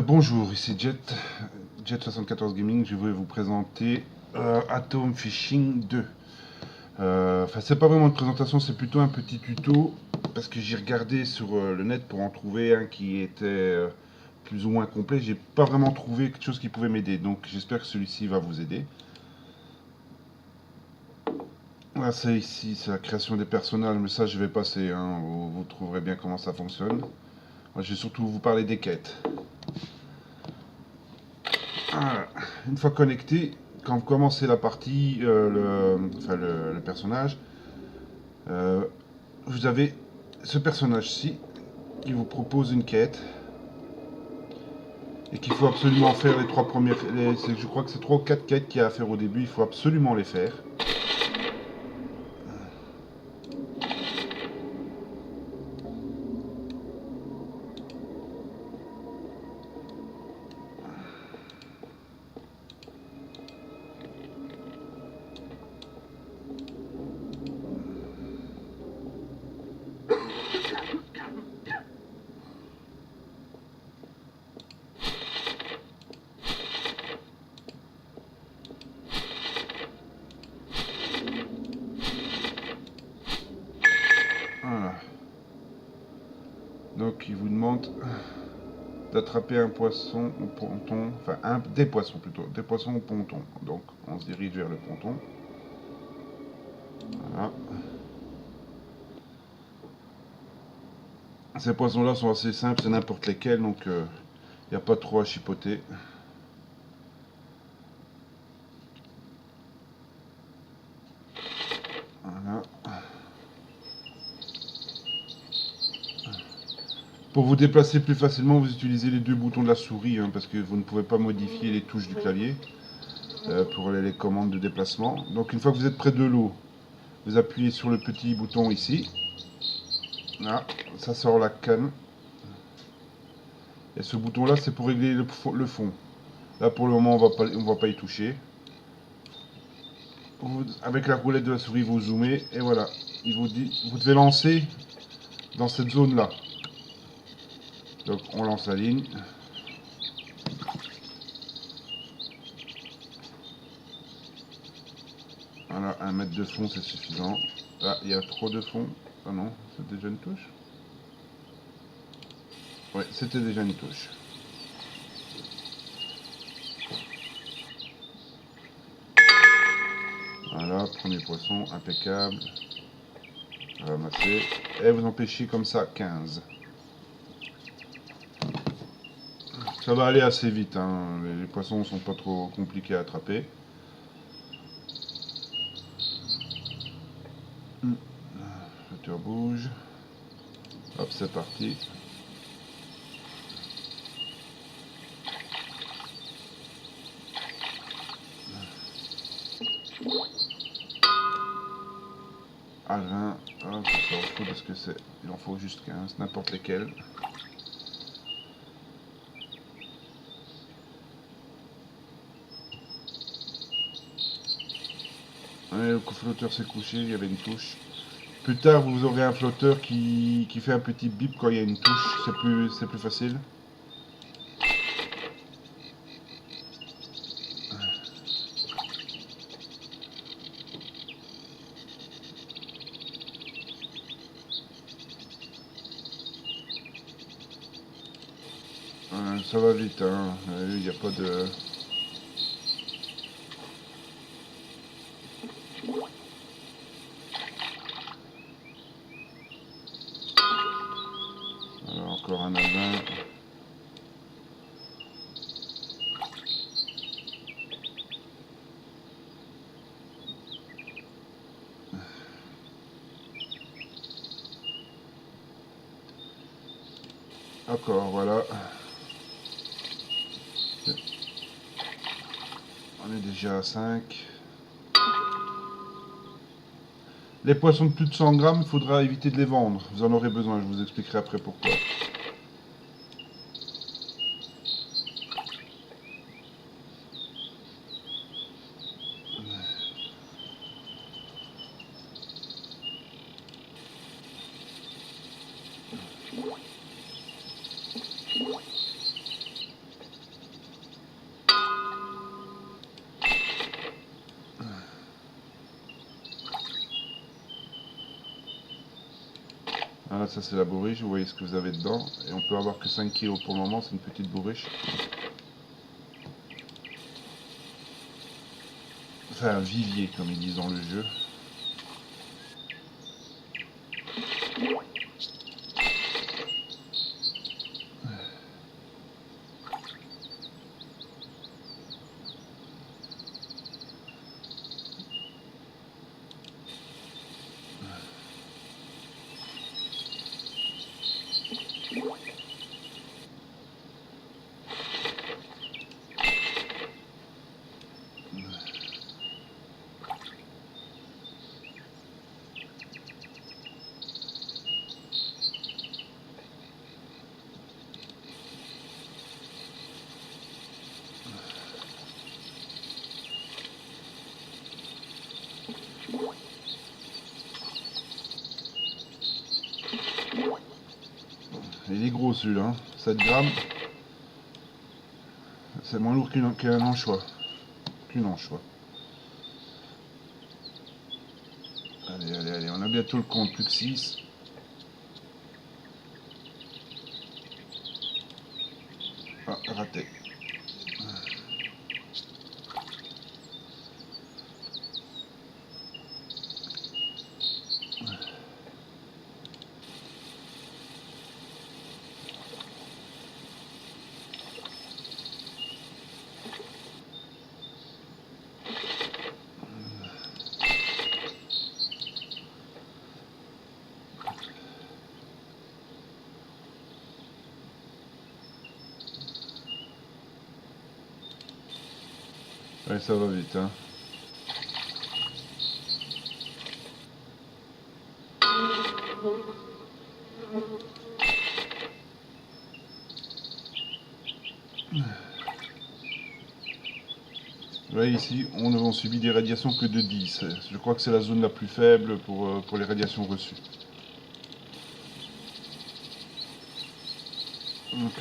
Bonjour, ici Jet74 Gaming, je vais vous présenter Atom Fishing 2. Enfin, c'est pas vraiment une présentation, c'est plutôt un petit tuto parce que j'ai regardé sur le net pour en trouver un qui était plus ou moins complet. J'ai pas vraiment trouvé quelque chose qui pouvait m'aider, donc j'espère que celui-ci va vous aider. Là, c'est ici, c'est la création des personnages, mais ça je vais passer, hein, vous trouverez bien comment ça fonctionne. Moi, je vais surtout vous parler des quêtes. Voilà. Une fois connecté, quand vous commencez la partie, le personnage, vous avez ce personnage-ci qui vous propose une quête et qu'il faut absolument faire les trois premières. Je crois que c'est 3 ou 4 quêtes qu'il y a à faire au début, il faut absolument les faire. Voilà. Donc il vous demande d'attraper un poisson au ponton, enfin des poissons plutôt, des poissons au ponton. Donc on se dirige vers le ponton. Voilà. Ces poissons-là sont assez simples, c'est n'importe lesquels, donc il n'y a pas trop à chipoter. Voilà. Pour vous déplacer plus facilement, vous utilisez les 2 boutons de la souris, hein, parce que vous ne pouvez pas modifier les touches du clavier pour les commandes de déplacement. Donc une fois que vous êtes près de l'eau, vous appuyez sur le petit bouton ici. Là, ça sort la canne. Et ce bouton-là, c'est pour régler le fond. Là, pour le moment, on va pas y toucher. Avec la roulette de la souris, vous zoomez, et voilà. Il vous dit, vous devez lancer dans cette zone-là. Donc on lance la ligne. Voilà, 1 mètre de fond, c'est suffisant. Ah, il y a trop de fond. Ah non, c'est déjà une touche. Ouais, c'était déjà une touche. Voilà, premier poisson, impeccable. Ramasser. Et vous en pêchez comme ça 15. Ça va aller assez vite, hein. Les poissons ne sont pas trop compliqués à attraper. Le moteur bouge. Hop, c'est parti. À 20, hop, ça s'en fout de ce que c'est. Il en faut juste 15, n'importe lesquels. Ouais, le flotteur s'est couché, il y avait une touche. Plus tard, vous aurez un flotteur qui fait un petit bip quand il y a une touche, c'est plus facile. Ça va vite, hein. Il n'y a pas de... Alors, encore un albin. Encore, voilà. On est déjà à 5. Les poissons de plus de 100 grammes, il faudra éviter de les vendre. Vous en aurez besoin, je vous expliquerai après pourquoi. Là, ça c'est la bourriche, vous voyez ce que vous avez dedans. Et on peut avoir que 5 kg pour le moment, c'est une petite bourriche. Enfin, un vivier, comme ils disent dans le jeu. Il est gros celui-là, hein. 7 grammes. C'est moins lourd qu'un anchois. Qu'une anchois. Allez, allez, allez, on a bientôt le compte, plus que 6. Ah, raté. Ouais, ça va vite, hein. Là, ici, on subit des radiations que de 10. Je crois que c'est la zone la plus faible pour les radiations reçues. Donc,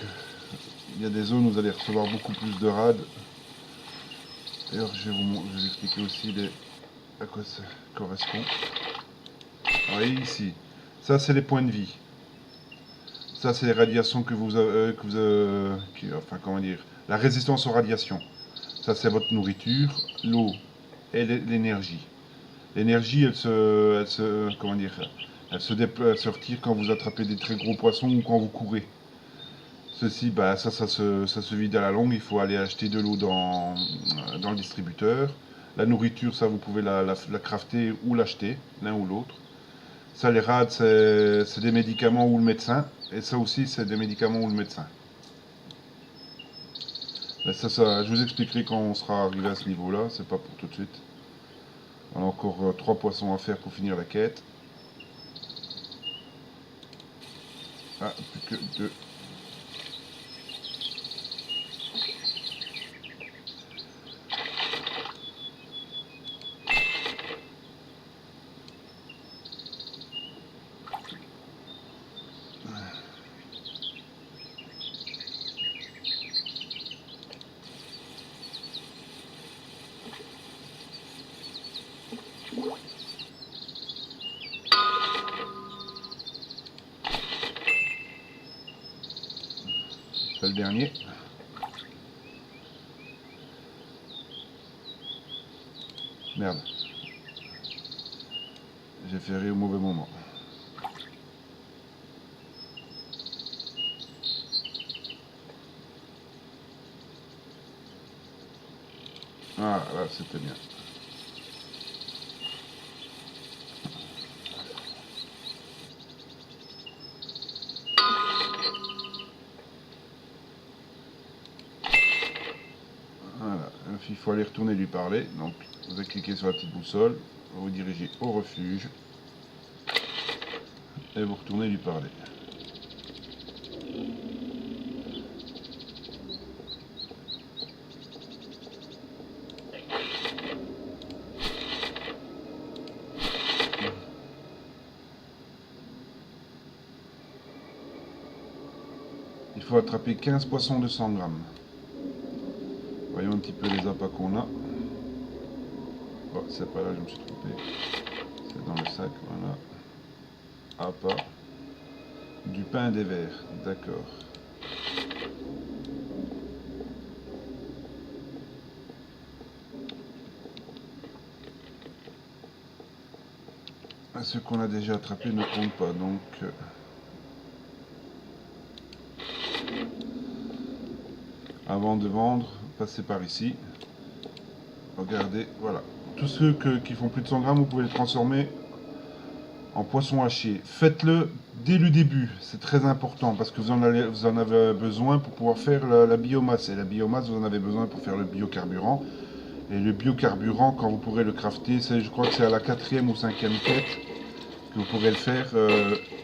il y a des zones où vous allez recevoir beaucoup plus de rad. D'ailleurs, je vais vous expliquer aussi à quoi ça correspond. Vous voyez ici, ça c'est les points de vie. Ça c'est les radiations enfin comment dire, la résistance aux radiations. Ça c'est votre nourriture, l'eau et l'énergie. L'énergie, comment dire, elle se retire quand vous attrapez des très gros poissons ou quand vous courez. Ceci, bah, ça se vide à la longue. Il faut aller acheter de l'eau dans le distributeur. La nourriture, ça, vous pouvez la crafter ou l'acheter, l'un ou l'autre. Ça, les rades, c'est des médicaments ou le médecin. Et ça aussi, c'est des médicaments ou le médecin. Mais je vous expliquerai quand on sera arrivé à ce niveau-là. C'est pas pour tout de suite. On a encore 3 poissons à faire pour finir la quête. Ah, plus que 2. C'est le dernier. Merde. J'ai ferré au mauvais moment. Ah, là, c'était bien. Voilà, il faut aller retourner lui parler. Donc, vous allez cliquer sur la petite boussole, vous vous dirigez au refuge et vous retournez lui parler. Il faut attraper 15 poissons de 100 grammes. Voyons un petit peu les appâts qu'on a. Oh, c'est pas là, je me suis trompé. C'est dans le sac, voilà. Appât. Du pain et des verres, d'accord. Ceux qu'on a déjà attrapés ne comptent pas, donc... avant de vendre, passez par ici. Regardez, voilà. Tous ceux qui font plus de 100 grammes, vous pouvez les transformer en poisson haché. Faites-le dès le début, c'est très important parce que vous en avez besoin pour pouvoir faire la biomasse. Et la biomasse, vous en avez besoin pour faire le biocarburant. Et le biocarburant, quand vous pourrez le crafter, je crois que c'est à la 4e ou 5e quête que vous pourrez le faire.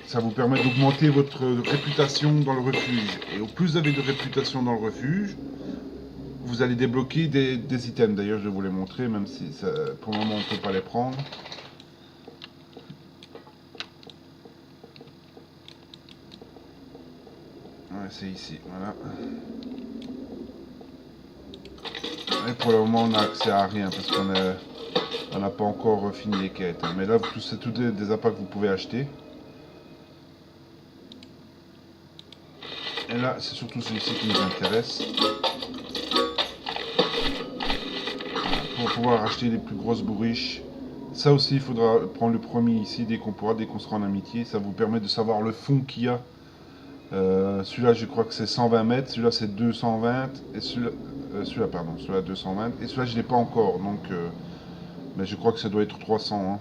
Ça vous permet d'augmenter votre réputation dans le refuge. Et au plus vous avez de réputation dans le refuge, vous allez débloquer des items. D'ailleurs, je vais vous les montrer, même si pour le moment on ne peut pas les prendre. Ouais, c'est ici, voilà. Et pour le moment, on n'a accès à rien parce qu'on n'a pas encore fini les quêtes. Mais là, c'est tous des appâts que vous pouvez acheter. Et là, c'est surtout celui-ci qui nous intéresse. Pour pouvoir acheter les plus grosses bourriches. Ça aussi, il faudra prendre le premier ici dès qu'on sera en amitié. Ça vous permet de savoir le fond qu'il y a. Celui-là, je crois que c'est 120 mètres. Celui-là, c'est 220. Et celui-là, pardon, celui-là 220. Et celui-là, je ne l'ai pas encore. Donc, mais je crois que ça doit être 300 hein,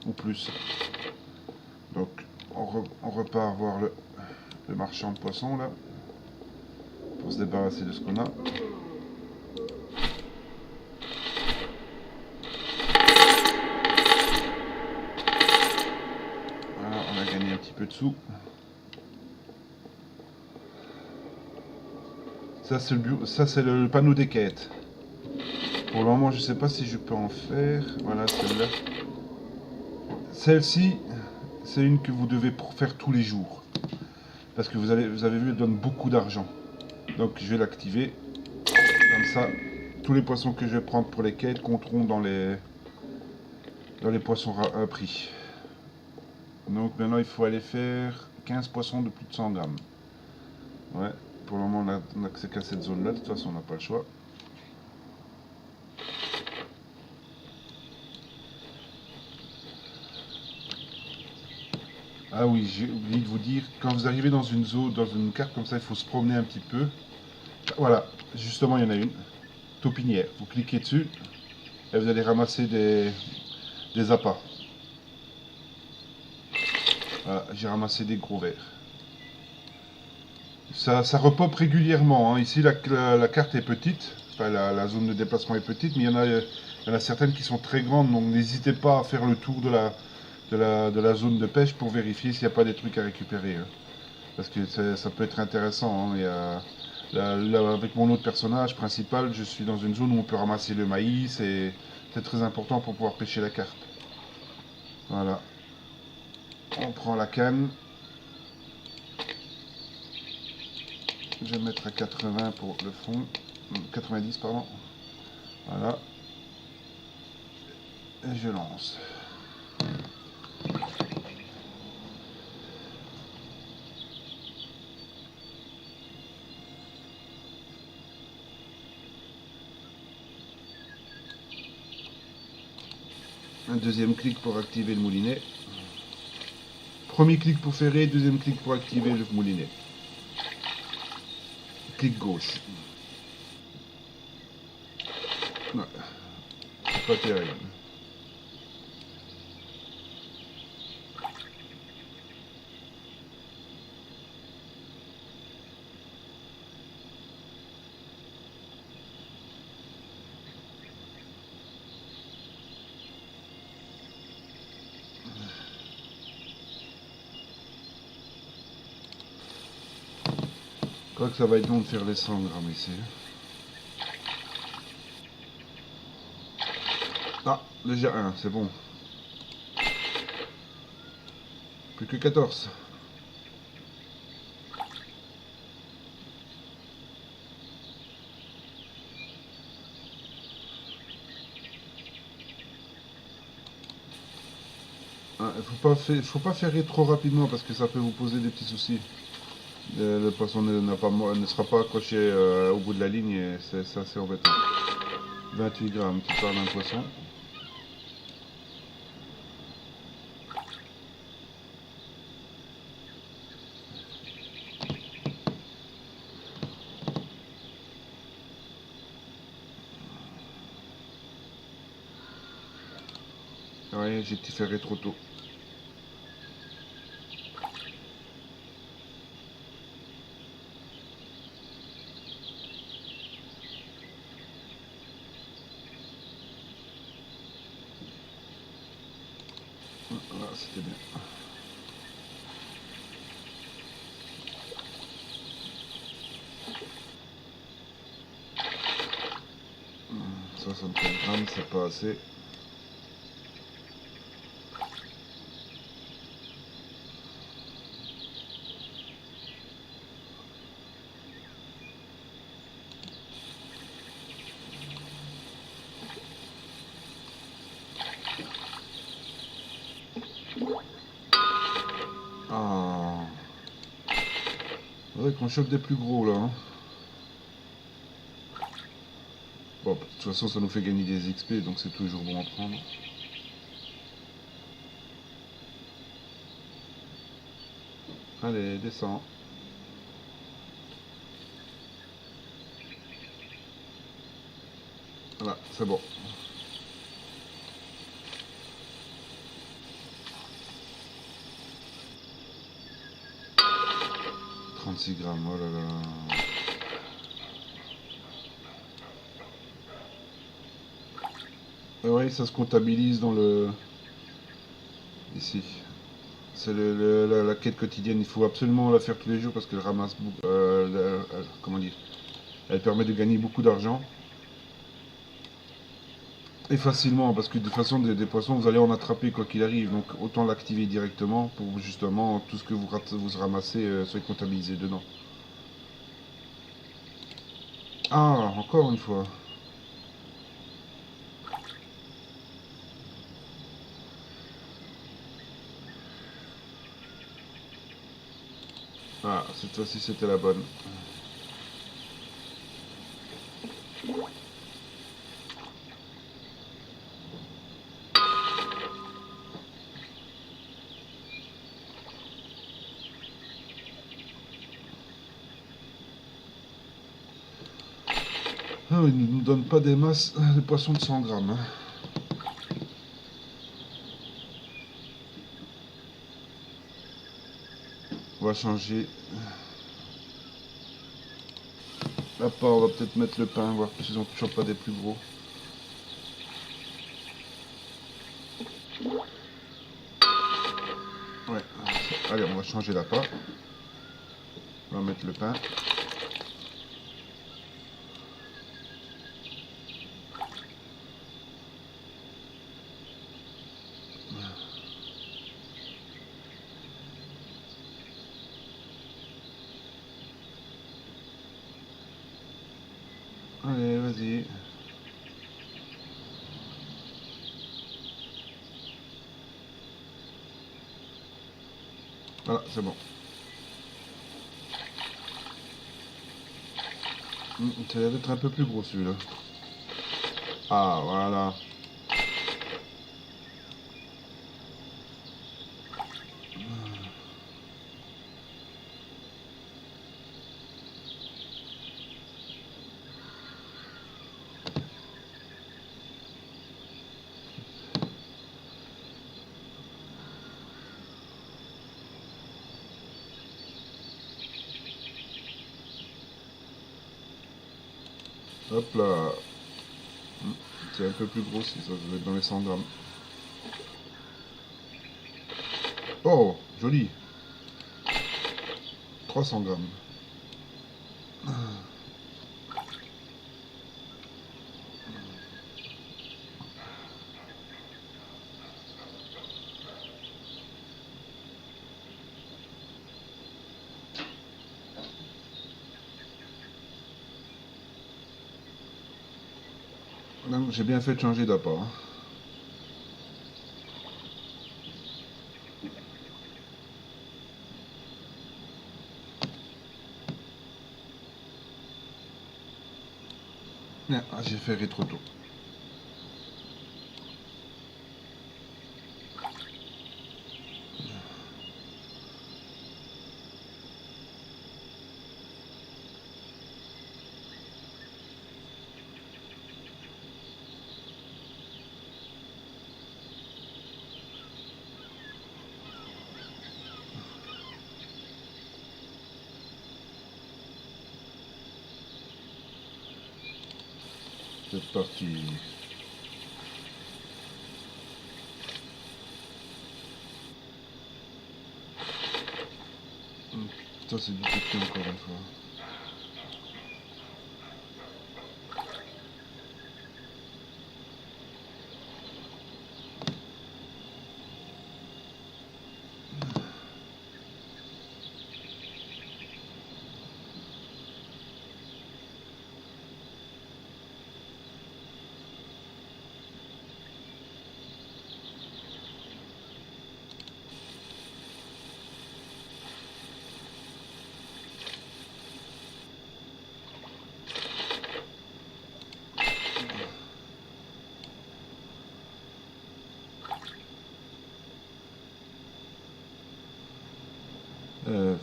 ou plus. Donc, on repart voir le marchand de poissons là. Pour se débarrasser de ce qu'on a. Voilà, on a gagné un petit peu de sous. Ça, c'est le panneau des quêtes. Pour le moment, je ne sais pas si je peux en faire. Voilà, celle-là. Celle-ci, c'est une que vous devez faire tous les jours. Parce que vous avez vu, elle donne beaucoup d'argent. Donc, je vais l'activer. Comme ça, tous les poissons que je vais prendre pour les quêtes compteront dans les poissons à prix. Donc, maintenant, il faut aller faire 15 poissons de plus de 100 grammes. Ouais, pour le moment, on n'a accès qu'à cette zone-là. De toute façon, on n'a pas le choix. Ah oui, j'ai oublié de vous dire, quand vous arrivez dans une zone, dans une carte comme ça, il faut se promener un petit peu. Voilà, justement, il y en a une. Taupinière. Vous cliquez dessus et vous allez ramasser des appâts. Voilà, j'ai ramassé des gros vers. Ça repop régulièrement. Hein. Ici, la carte est petite. Enfin, la zone de déplacement est petite, mais il y en a certaines qui sont très grandes. Donc, n'hésitez pas à faire le tour de la zone de pêche pour vérifier s'il n'y a pas des trucs à récupérer. Hein. Parce que ça peut être intéressant. Hein. Là, avec mon autre personnage principal, je suis dans une zone où on peut ramasser le maïs et c'est très important pour pouvoir pêcher la carte. Voilà. On prend la canne. Je vais mettre à 80 pour le fond. 90, pardon. Voilà. Et je lance. Un deuxième clic pour activer le moulinet. Premier clic pour ferrer, deuxième clic pour activer le moulinet. Clic gauche. Ouais. C'est pas terrible. Je crois que ça va être long de faire les 100 grammes ici. Ah, déjà un, c'est bon. Plus que 14. Ouais, faut pas faire trop rapidement parce que ça peut vous poser des petits soucis. Le poisson ne sera pas accroché au bout de la ligne et c'est assez embêtant. 28 grammes, tu parles d'un poisson. Ouais, j'ai petit ferré trop tôt. Voilà, c'était bien. Mmh, 75 grammes, c'est pas assez. Ah, faudrait qu'on chope des plus gros là, hein. Bon, de toute façon, ça nous fait gagner des XP, donc c'est toujours bon à prendre. Allez, descends. Voilà, c'est bon. 36 grammes, oh là là. Ah ouais, ça se comptabilise dans le... Ici. C'est la quête quotidienne, il faut absolument la faire tous les jours parce qu'elle ramasse beaucoup... comment dire? Elle permet de gagner beaucoup d'argent. Et facilement, parce que de toute façon, des poissons, vous allez en attraper quoi qu'il arrive. Donc autant l'activer directement pour justement tout ce que vous ramassez soit comptabilisé dedans. Ah, encore une fois. Ah, cette fois-ci c'était la bonne. Ah, ils ne nous donnent pas des masses de poissons de 100 grammes, hein. On va changer. Là, pas, on va peut-être mettre le pain, voir s'ils ont toujours pas des plus gros. Ouais, allez, on va changer l'appât. On va mettre le pain. Allez, vas-y. Voilà, c'est bon. Ça va être un peu plus gros celui-là. Ah, voilà. Hop là. C'est un peu plus gros si ça doit être dans les 100 grammes. Oh, joli. 300 grammes. J'ai bien fait de changer d'appât, hein. Ah, j'ai fait rétro tôt. C'est parti. Ça c'est du petit encore une fois.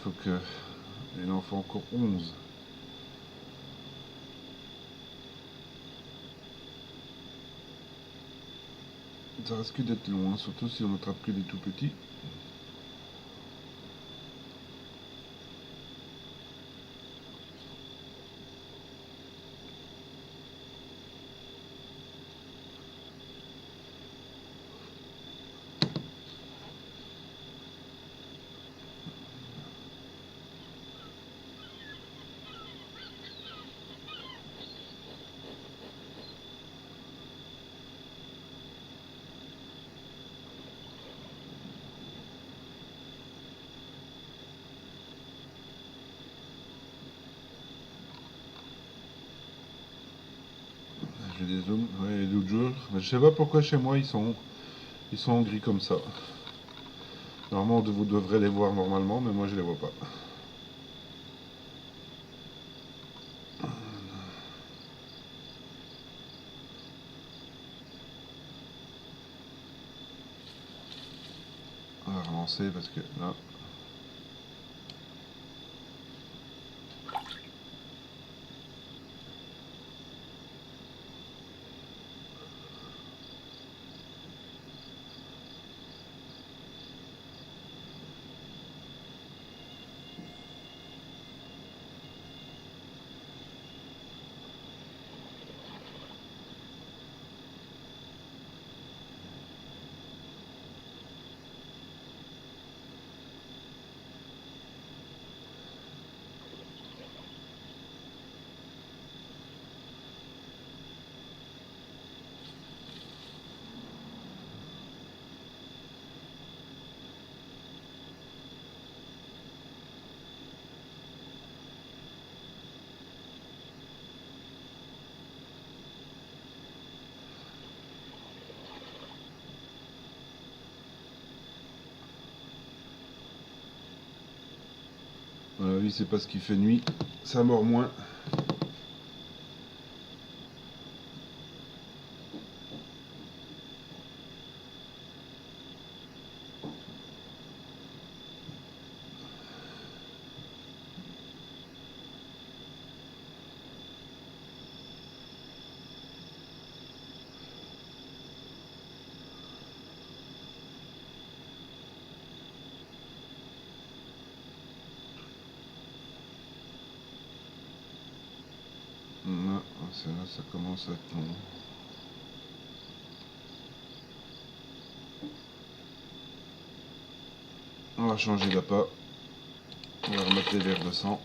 Faut que... Il en faut encore 11. Ça risque d'être long, hein, surtout si on attrape que des tout petits. J'ai des zooms, ouais, d'autres jours. Mais je sais pas pourquoi chez moi ils sont en gris comme ça. Normalement vous devrez les voir normalement, mais moi je les vois pas. On va relancer parce que là... oui, c'est parce qu'il fait nuit, ça mord moins. Là, ça commence à être long. On va changer d'appât. On va remettre les verres de sang.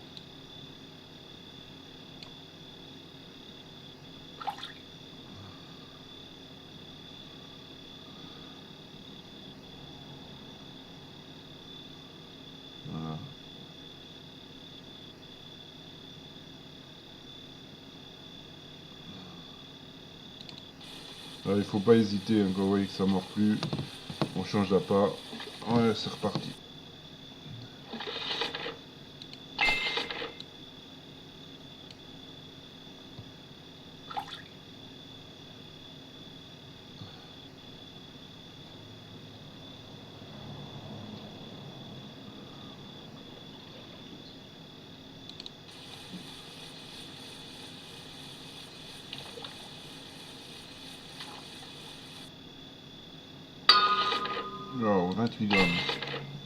Voilà. Alors, il faut pas hésiter, hein, quand vous voyez que ça mord plus, on change d'appât. Ouais, c'est reparti. Alors, 28 grammes.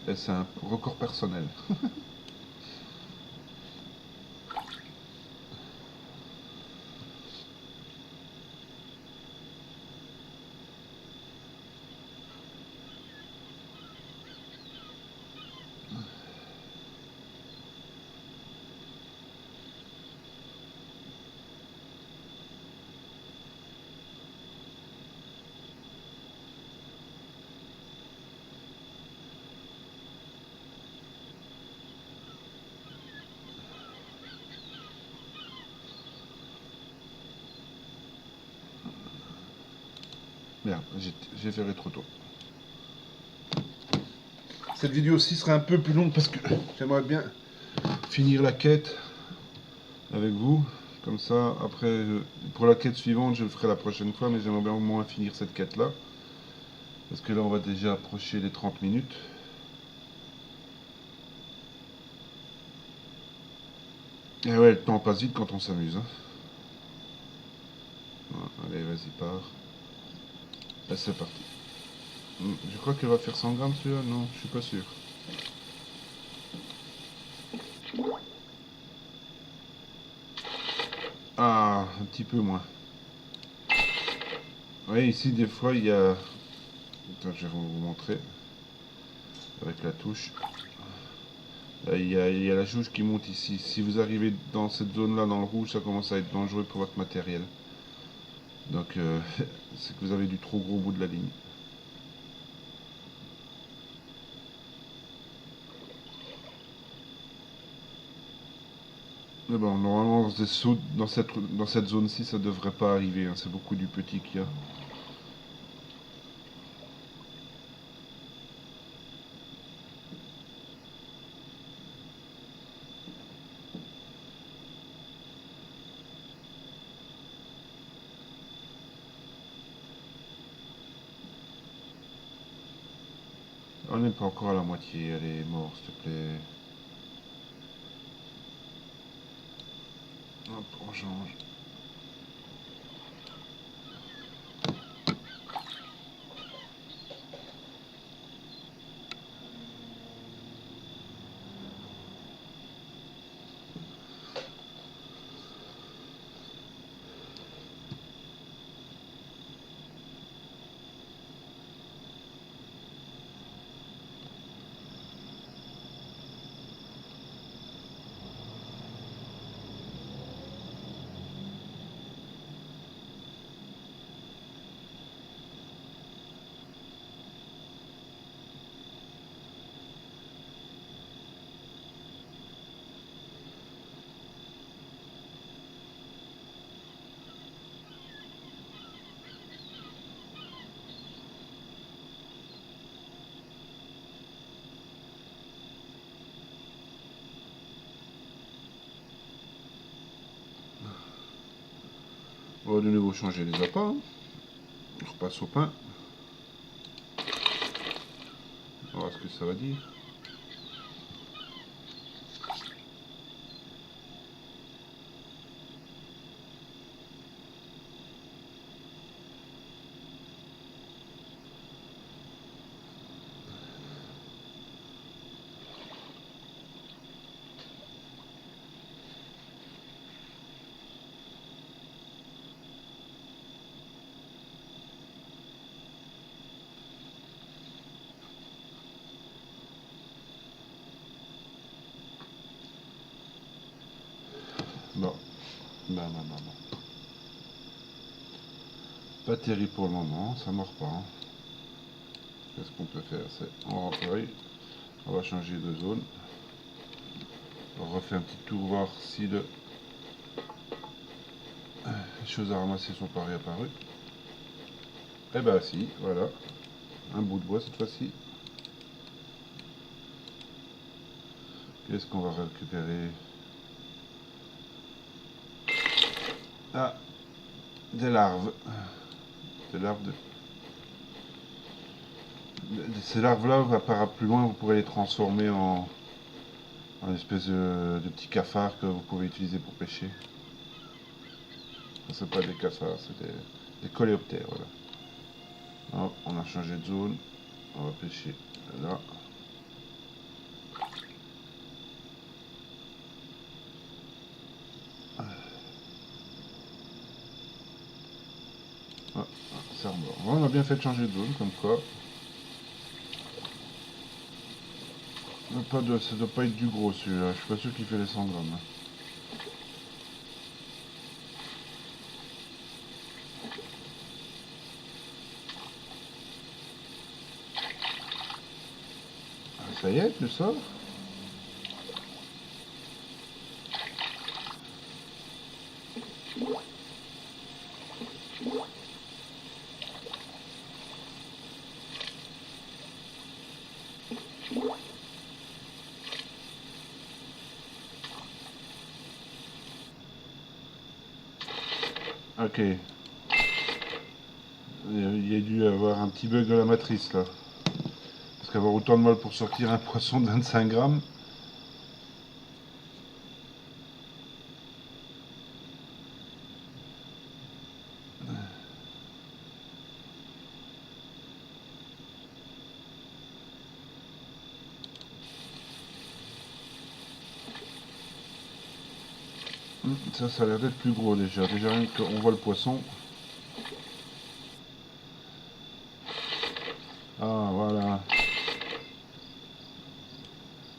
Et c'est un record personnel. Merde, j'ai fait trop tôt. Cette vidéo aussi sera un peu plus longue parce que j'aimerais bien finir la quête avec vous. Comme ça, après, pour la quête suivante, je le ferai la prochaine fois, mais j'aimerais bien au moins finir cette quête-là. Parce que là, on va déjà approcher les 30 minutes. Et ouais, le temps passe vite quand on s'amuse. Hein. Allez, vas-y, pars. Là, c'est parti. Je crois qu'elle va faire 100 grammes celui-là. Non, je suis pas sûr. Ah, un petit peu moins. Oui, ici, des fois, il y a... Attends, je vais vous montrer. Avec la touche. Là, il y a la jauge qui monte ici. Si vous arrivez dans cette zone-là, dans le rouge, ça commence à être dangereux pour votre matériel. Donc, c'est que vous avez du trop gros bout de la ligne. Mais bon, normalement, dans cette zone-ci, ça devrait pas arriver. Hein. C'est beaucoup du petit qu'il y a. On n'est pas encore à la moitié. Allez, mort, s'il te plaît. Hop, on change. On va de nouveau changer les appâts. Hein. On repasse au pain. On va voir ce que ça va dire. Bon. Non. Pas terrible pour le moment, ça mord pas. Hein. Qu'est-ce qu'on peut faire? On va changer de zone. On refait un petit tour voir si les choses à ramasser sont pas réapparues. Eh ben si, voilà. Un bout de bois cette fois-ci. Qu'est-ce qu'on va récupérer? Ah, des larves. Des larves de... Ces larves-là, plus loin, vous pourrez les transformer en espèce de petits cafards que vous pouvez utiliser pour pêcher. Ce c'est pas des cafards, c'est des coléoptères, voilà. Hop, on a changé de zone. On va pêcher là. Ah, ça remord. Bon, on a bien fait de changer de zone, comme quoi. Pas de, ça doit pas être du gros celui-là. Je suis pas sûr qu'il fait les 100 grammes. Ah, ça y est, tu sors. Ok. Il y a dû avoir un petit bug de la matrice là. Parce qu'avoir autant de mal pour sortir un poisson de 25 grammes. Ça a l'air d'être plus gros déjà. Déjà rien qu'on voit le poisson. Ah voilà.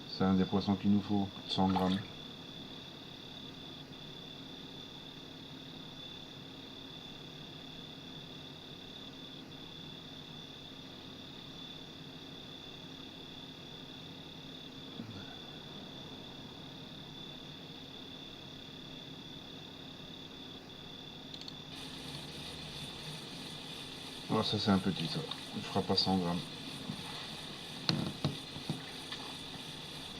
C'est un des poissons qu'il nous faut. 100 grammes. Oh, ça c'est un petit ça. Il fera pas 100 grammes.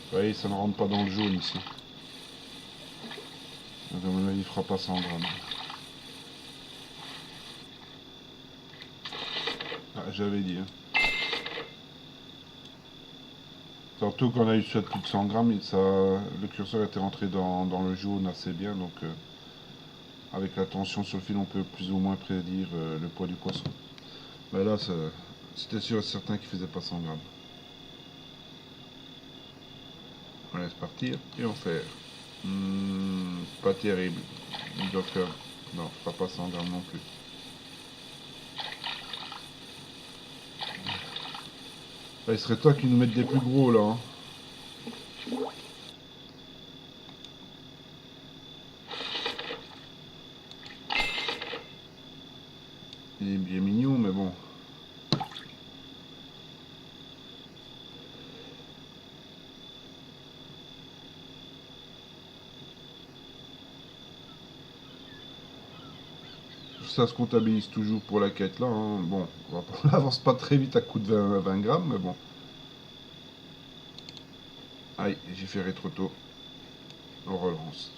Vous voyez, ça ne rentre pas dans le jaune ici. Donc à mon avis, il fera pas 100 grammes. Ah, j'avais dit. Hein. Tantôt quand on a eu ça de plus de 100 grammes, le curseur était rentré dans le jaune assez bien. Donc avec la tension sur le fil, on peut plus ou moins prédire le poids du poisson. Mais là, c'était sûr et certain qu'il faisait pas 100 grammes. On laisse partir et on fait. Pas terrible. Il doit faire. Non, pas 100 grammes non plus. Là, il serait toi qui nous mette des plus gros là. Hein. Il est bien mignon, mais bon. Ça se comptabilise toujours pour la quête là. Hein. Bon, on avance pas très vite à coup de 20 grammes, mais bon. Aïe, j'ai fait trop tôt. On relance.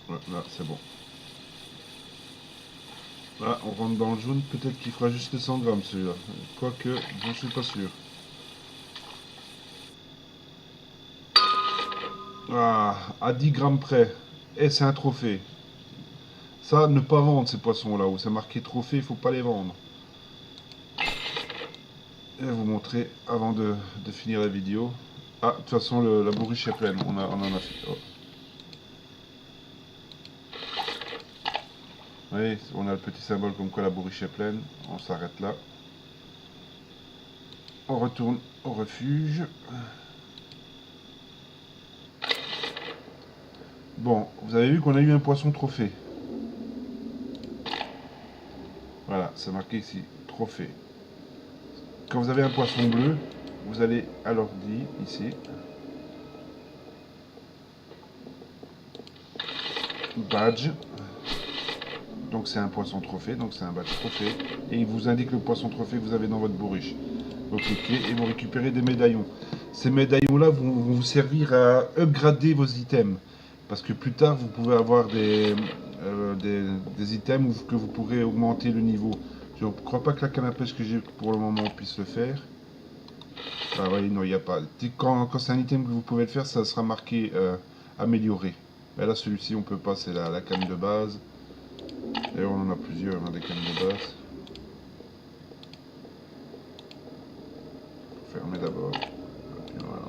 Ouais, là, c'est bon. Là, on rentre dans le jaune, peut-être qu'il fera juste les 100 grammes celui-là. Quoique, j'en suis pas sûr. Ah, à 10 grammes près. Et c'est un trophée. Ça, ne pas vendre ces poissons-là, où c'est marqué trophée, il faut pas les vendre. Et vous montrer avant de finir la vidéo. Ah, de toute façon, la bourriche est pleine. On en a fait. Oh. Oui, on a le petit symbole comme quoi la bourriche est pleine. On s'arrête là. On retourne au refuge. Bon, vous avez vu qu'on a eu un poisson trophée. Voilà, c'est marqué ici, trophée. Quand vous avez un poisson bleu, vous allez à l'ordi, ici. Badge. Donc c'est un poisson trophée, donc c'est un badge trophée. Et il vous indique le poisson trophée que vous avez dans votre bourriche. Vous cliquez et vous récupérez des médaillons. Ces médaillons-là vont vous servir à upgrader vos items. Parce que plus tard, vous pouvez avoir des items que vous pourrez augmenter le niveau. Je ne crois pas que la canne à pêche que j'ai pour le moment puisse le faire. Ah oui, non, il n'y a pas. Quand c'est un item que vous pouvez le faire, ça sera marqué amélioré. Mais là, celui-ci, on peut pas, c'est la canne de base. D'ailleurs, on en a plusieurs, hein, des cannes de base. Fermer d'abord. Voilà.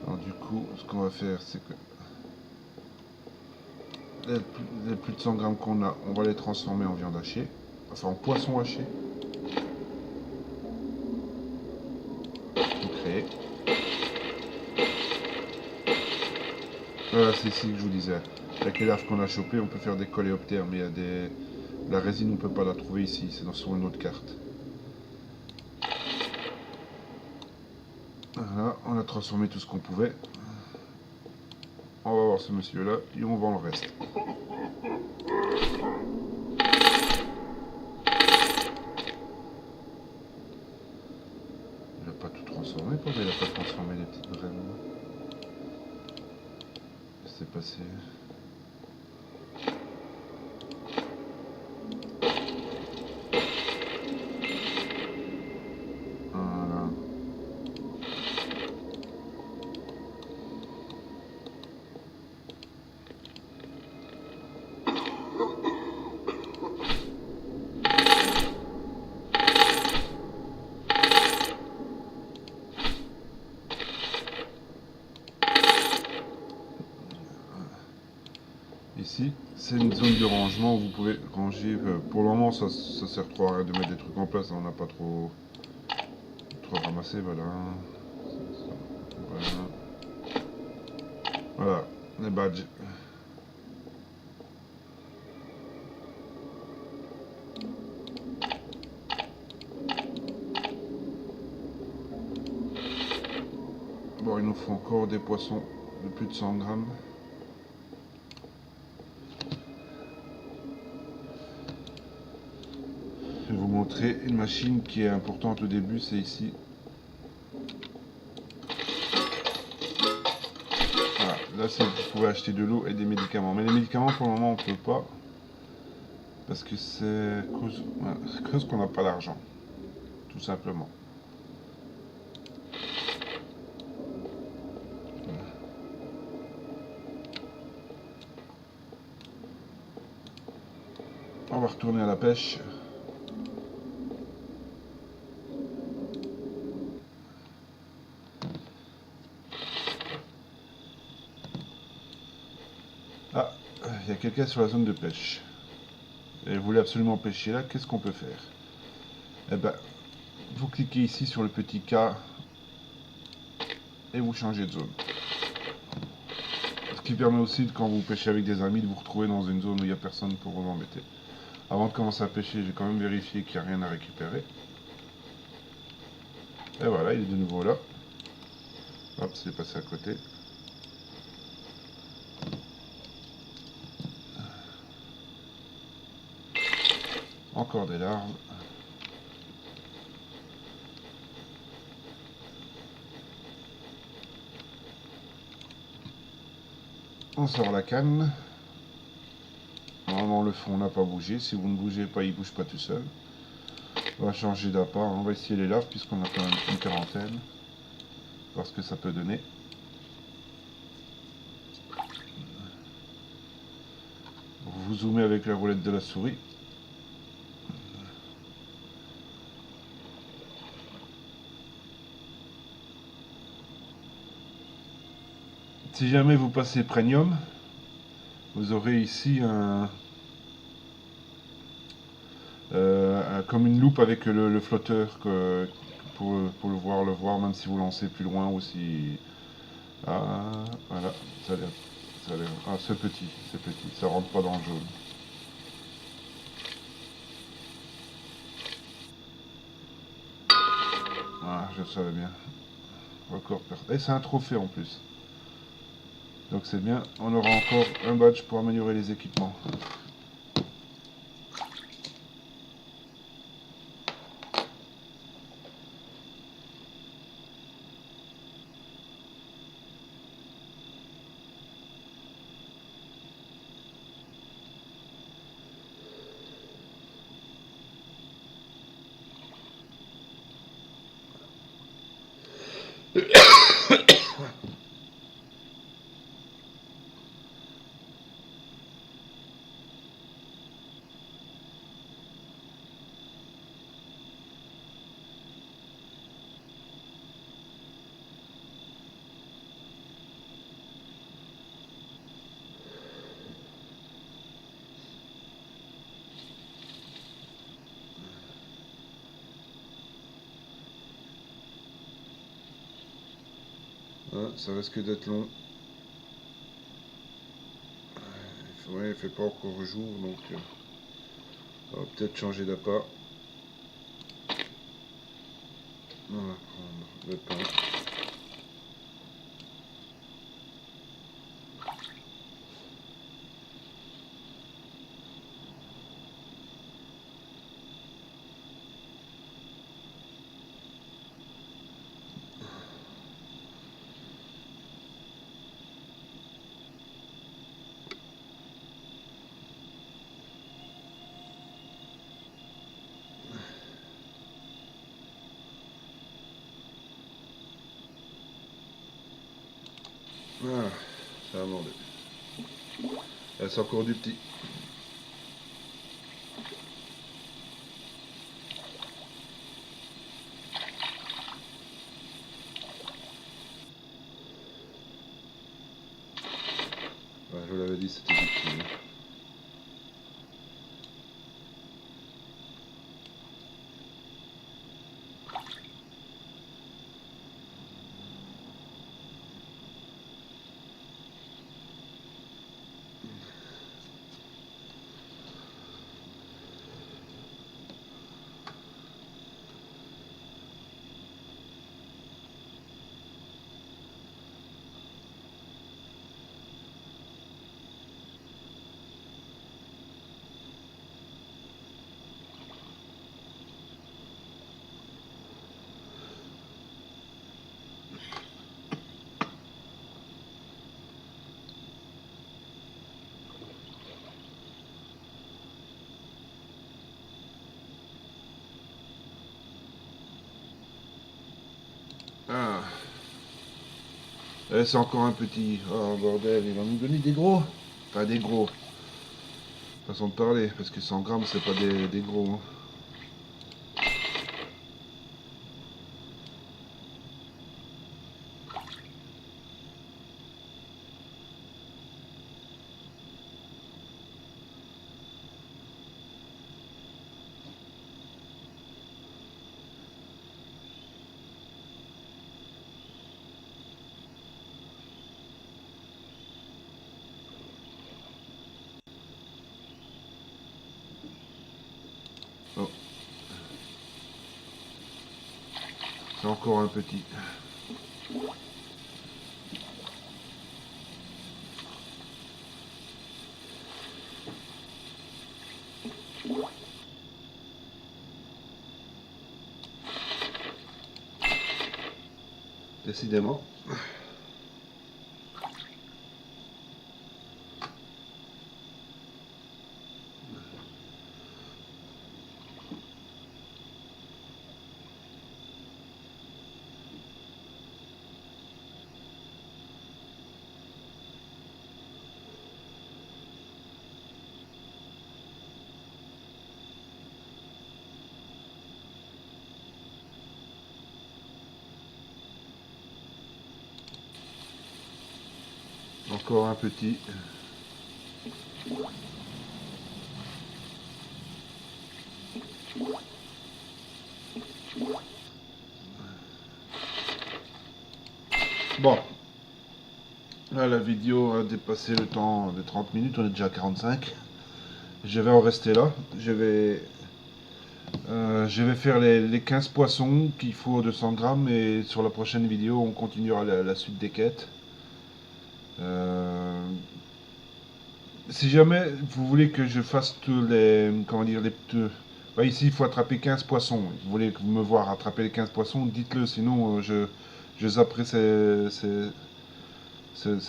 Alors, du coup, ce qu'on va faire, c'est que les plus de 100 grammes qu'on a, on va les transformer en viande hachée. Enfin, en poisson haché. Tout créer. Voilà, c'est ici que je vous disais. Avec les larves qu'on a chopées, on peut faire des coléoptères, mais il y a des... la résine, on ne peut pas la trouver ici, c'est sur une autre carte. Voilà, on a transformé tout ce qu'on pouvait. On va voir ce monsieur-là et on vend le reste. Il n'a pas tout transformé, pourquoi il n'a pas transformé les petites graines? Qu'est-ce qui s'est passé? Voilà. Ici, c'est une zone de rangement où vous pouvez ranger. Pour le moment, ça sert trop à rien de mettre des trucs en place, on n'a pas trop ramassé. Voilà. Voilà. Voilà, les badges. Bon, il nous faut encore des poissons de plus de 100 grammes. Je vais vous montrer une machine qui est importante au début, c'est ici. Voilà, là vous pouvez acheter de l'eau et des médicaments. Mais les médicaments pour le moment on ne peut pas. Parce que c'est à cause qu'on n'a pas l'argent. Tout simplement. On va retourner à la pêche. Ah, il y a quelqu'un sur la zone de pêche. Et vous voulez absolument pêcher là, qu'est-ce qu'on peut faire? Eh ben, vous cliquez ici sur le petit K et vous changez de zone. Ce qui permet aussi, quand vous pêchez avec des amis, de vous retrouver dans une zone où il n'y a personne pour vous embêter. Avant de commencer à pêcher, j'ai quand même vérifié qu'il n'y a rien à récupérer. Et voilà, il est de nouveau là. Hop, c'est passé à côté. Encore des larves. On sort la canne. Normalement le fond n'a pas bougé. Si vous ne bougez pas, il ne bouge pas tout seul. On va changer d'appât. On va essayer les larves puisqu'on a quand même une quarantaine. Voir ce que ça peut donner. Vous zoomez avec la roulette de la souris. Si jamais vous passez premium, vous aurez ici comme une loupe avec le flotteur pour le voir même si vous lancez plus loin ou si... Ah, voilà, ça a l'air... Ah, c'est petit, ça rentre pas dans le jaune. Ah, je le savais bien. Record et c'est un trophée en plus. Donc c'est bien, on aura encore un badge pour améliorer les équipements. Ah, ça risque d'être long. Ouais, il fait pas encore jour, donc on va peut-être changer d'appât. On va prendre le pain. Voilà, ça a mordu. C'est encore du petit. Ouais, je vous l'avais dit, c'était du petit. Ah. C'est encore un petit. Oh bordel, il va nous donner des gros. Enfin des gros. Façon de parler, parce que 100 grammes c'est pas des gros. Hein. Oh, c'est encore un petit. Décidément. Encore un petit. Bon, là la vidéo a dépassé le temps de 30 minutes, on est déjà à 45. Je vais en rester là. Je vais faire les 15 poissons qu'il faut de 100 grammes et sur la prochaine vidéo on continuera la suite des quêtes. Euh, Si jamais vous voulez que je fasse tous les. Comment dire, bah, ici, il faut attraper 15 poissons. Vous voulez me voir attraper les 15 poissons, dites-le, sinon je zapperai ces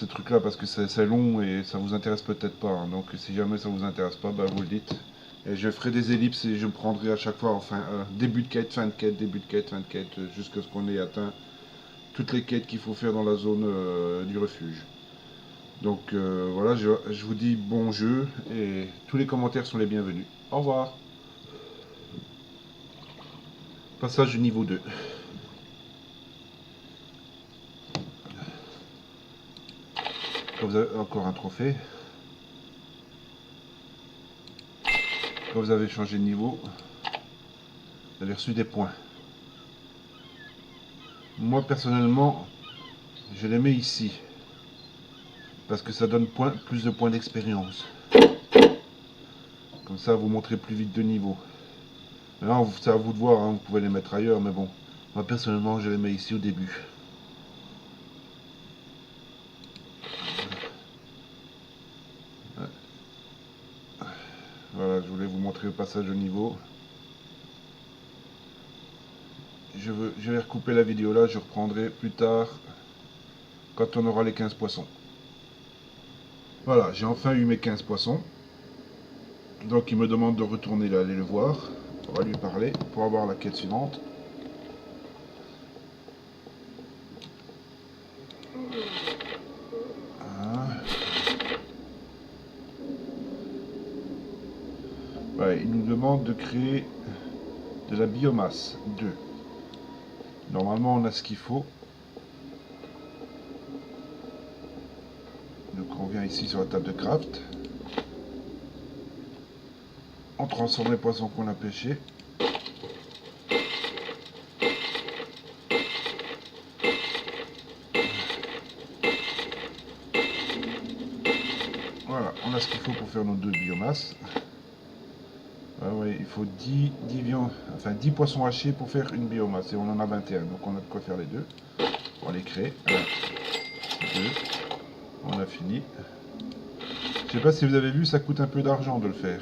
trucs-là parce que c'est long et ça vous intéresse peut-être pas. Hein. Donc si jamais ça vous intéresse pas, bah, vous le dites. Et je ferai des ellipses et je me prendrai à chaque fois, enfin, début de quête, fin de quête, début de quête, fin de quête, jusqu'à ce qu'on ait atteint toutes les quêtes qu'il faut faire dans la zone du refuge. Donc voilà, je vous dis bon jeu et tous les commentaires sont les bienvenus. Au revoir. Passage du niveau 2. Quand vous avez encore un trophée. Quand vous avez changé de niveau, vous avez reçu des points. Moi personnellement, Je les mets ici. Parce que ça donne plus de points d'expérience. Comme ça, vous montrez plus vite de niveau. Maintenant, c'est à vous de voir, hein, vous pouvez les mettre ailleurs, mais bon. Moi, personnellement, je les mets ici au début. Voilà, je voulais vous montrer le passage au niveau. Je vais recouper la vidéo là, je reprendrai plus tard, quand on aura les 15 poissons. Voilà, j'ai enfin eu mes 15 poissons. Donc il me demande de retourner là, aller le voir. On va lui parler pour avoir la quête suivante. Voilà. Ouais, il nous demande de créer de la biomasse 2. Normalement on a ce qu'il faut. Donc on vient ici sur la table de craft. On transforme les poissons qu'on a pêchés. Voilà, on a ce qu'il faut pour faire nos 2 biomasses. Ouais, il faut 10 poissons hachés pour faire une biomasse. Et on en a 21, donc on a de quoi faire les 2. On les crée. 1, 2. On a fini. Je sais pas si vous avez vu, ça coûte un peu d'argent de le faire.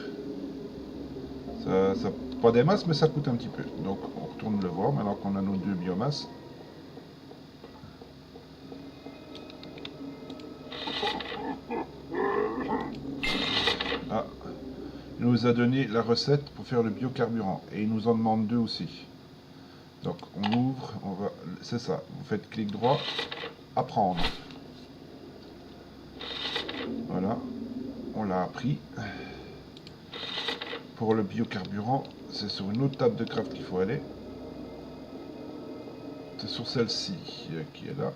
Ça, pas des masses, mais ça coûte un petit peu. Donc on retourne le voir maintenant qu'on a nos 2 biomasses. Ah, il nous a donné la recette pour faire le biocarburant. Et il nous en demande 2 aussi. Donc on ouvre, c'est ça. Vous faites clic droit, apprendre. Voilà, on l'a appris. Pour le biocarburant, c'est sur une autre table de craft qu'il faut aller. C'est sur celle-ci qui est là.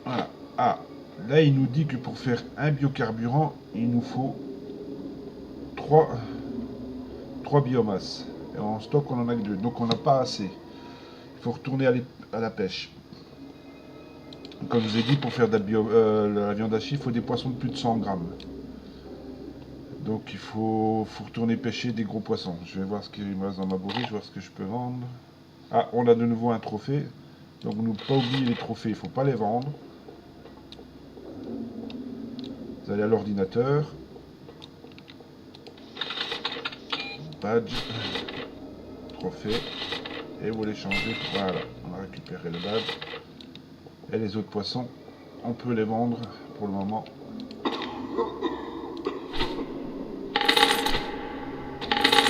Voilà. Ah, là il nous dit que pour faire un biocarburant, il nous faut 3 biomasses. Et en stock, on en a que 2. Donc on n'a pas assez. Il faut retourner à la pêche. Comme je vous ai dit, pour faire de la viande hachée, il faut des poissons de plus de 100 grammes. Donc il faut retourner pêcher des gros poissons. Je vais voir ce qu'il me reste dans ma bourriche, je vais voir ce que je peux vendre. Ah, on a de nouveau un trophée. Donc ne pas oublier les trophées, il ne faut pas les vendre. Vous allez à l'ordinateur. Badge. Trophée. Et vous les changez. Voilà, on a récupéré le badge. Et les autres poissons, on peut les vendre pour le moment.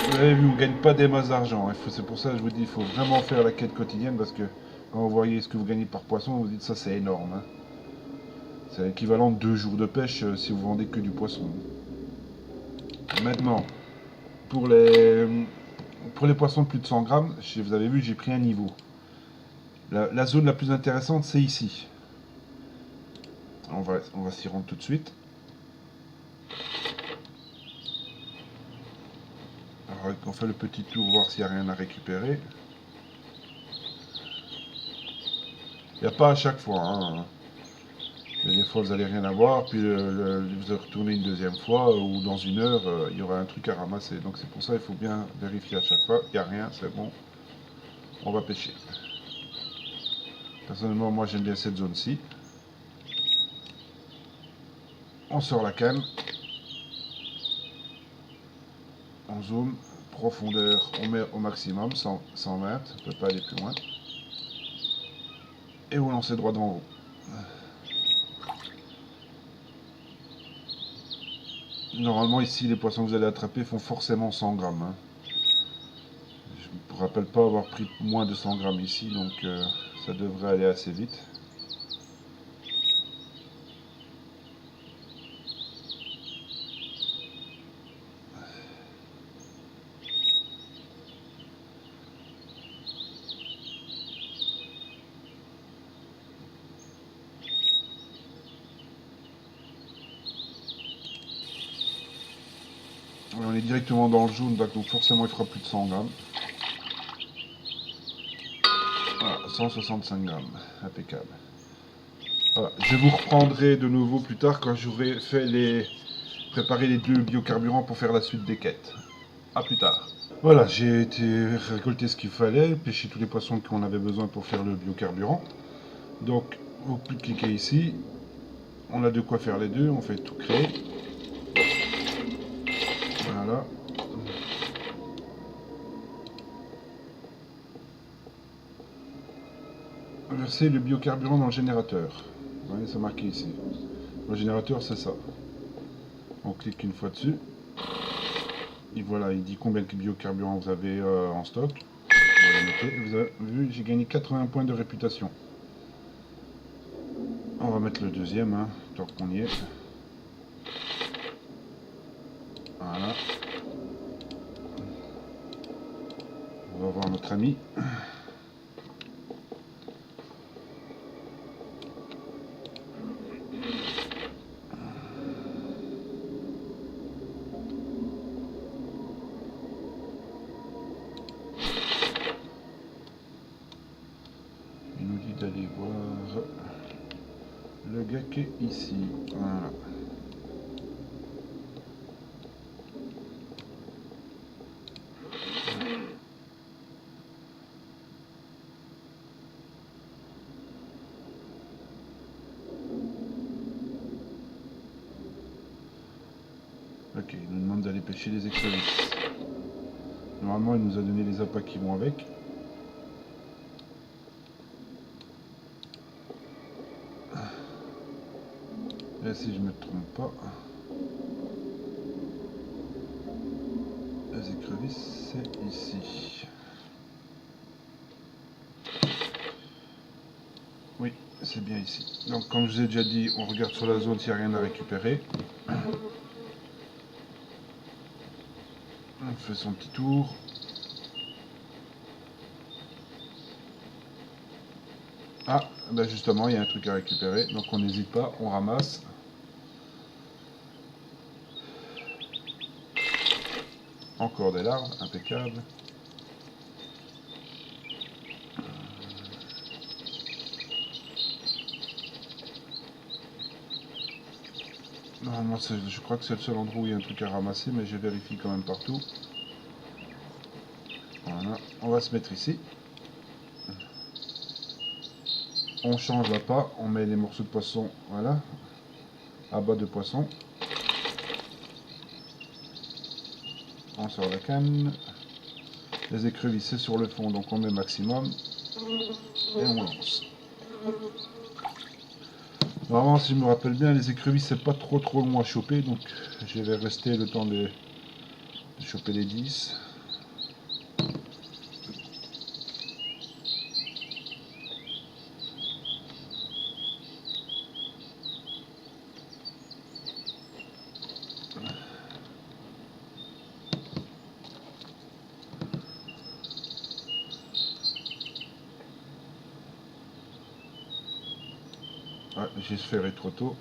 Vous avez vu, on ne gagne pas des masses d'argent. C'est pour ça que je vous dis, il faut vraiment faire la quête quotidienne parce que quand vous voyez ce que vous gagnez par poisson, vous dites ça c'est énorme. Hein. C'est l'équivalent de 2 jours de pêche si vous vendez que du poisson. Maintenant, pour les poissons de plus de 100 grammes, vous avez vu, j'ai pris un niveau. La zone la plus intéressante, c'est ici. On va s'y rendre tout de suite. Alors, on fait le petit tour, voir s'il n'y a rien à récupérer. Il n'y a pas à chaque fois. Hein. Des fois, vous n'allez rien avoir, puis vous retournez une deuxième fois, ou dans 1 heure, il y aura un truc à ramasser. Donc c'est pour ça qu'il faut bien vérifier à chaque fois. Il n'y a rien, c'est bon. On va pêcher. Personnellement, moi j'aime bien cette zone-ci. On sort la canne. On zoome. Profondeur, on met au maximum, 120, ça ne peut pas aller plus loin. Et vous lancez droit devant vous. Normalement ici, les poissons que vous allez attraper font forcément 100 grammes. Hein. Je ne me rappelle pas avoir pris moins de 100 grammes ici, donc ça devrait aller assez vite. On est directement dans le jaune, donc forcément il fera plus de 100 grammes. Voilà, 165 grammes, impeccable. Voilà. Je vous reprendrai de nouveau plus tard quand j'aurai fait préparer les 2 biocarburants pour faire la suite des quêtes. A plus tard. Voilà, j'ai été récolter ce qu'il fallait, pêcher tous les poissons qu'on avait besoin pour faire le biocarburant. Donc, vous cliquez ici, on a de quoi faire les deux, on fait tout créer. Voilà. Verser le biocarburant dans le générateur. Vous voyez, c'est marqué ici. Le générateur, c'est ça. On clique une fois dessus. Et voilà, il dit combien de biocarburant vous avez en stock. Vous avez vu, j'ai gagné 80 points de réputation. On va mettre le deuxième, hein, tant qu'on y est. Voilà. On va voir notre ami. Il nous dit d'aller voir le gars qui est ici. Voilà. Ok, il nous demande d'aller pêcher les écrevisses. Normalement, il nous a donné les appâts qui vont avec. Et si je me trompe pas, les écrevisses, c'est ici. Oui, c'est bien ici. Donc, comme je vous ai déjà dit, on regarde sur la zone s'il n'y a rien à récupérer. On fait son petit tour. Ah, ben justement, il y a un truc à récupérer, donc on n'hésite pas, on ramasse. Encore des larves, impeccable. Normalement, je crois que c'est le seul endroit où il y a un truc à ramasser, mais je vérifie quand même partout. Voilà, on va se mettre ici. On change l'appât, on met les morceaux de poisson, voilà, à bas de poisson. On sort la canne. Les écrevisses, c'est sur le fond, donc on met maximum. Et on lance. Normalement, si je me rappelle bien, les écrevisses, c'est pas trop long à choper, donc je vais rester le temps de choper les 10. Ouais, j'ai ferré trop tôt.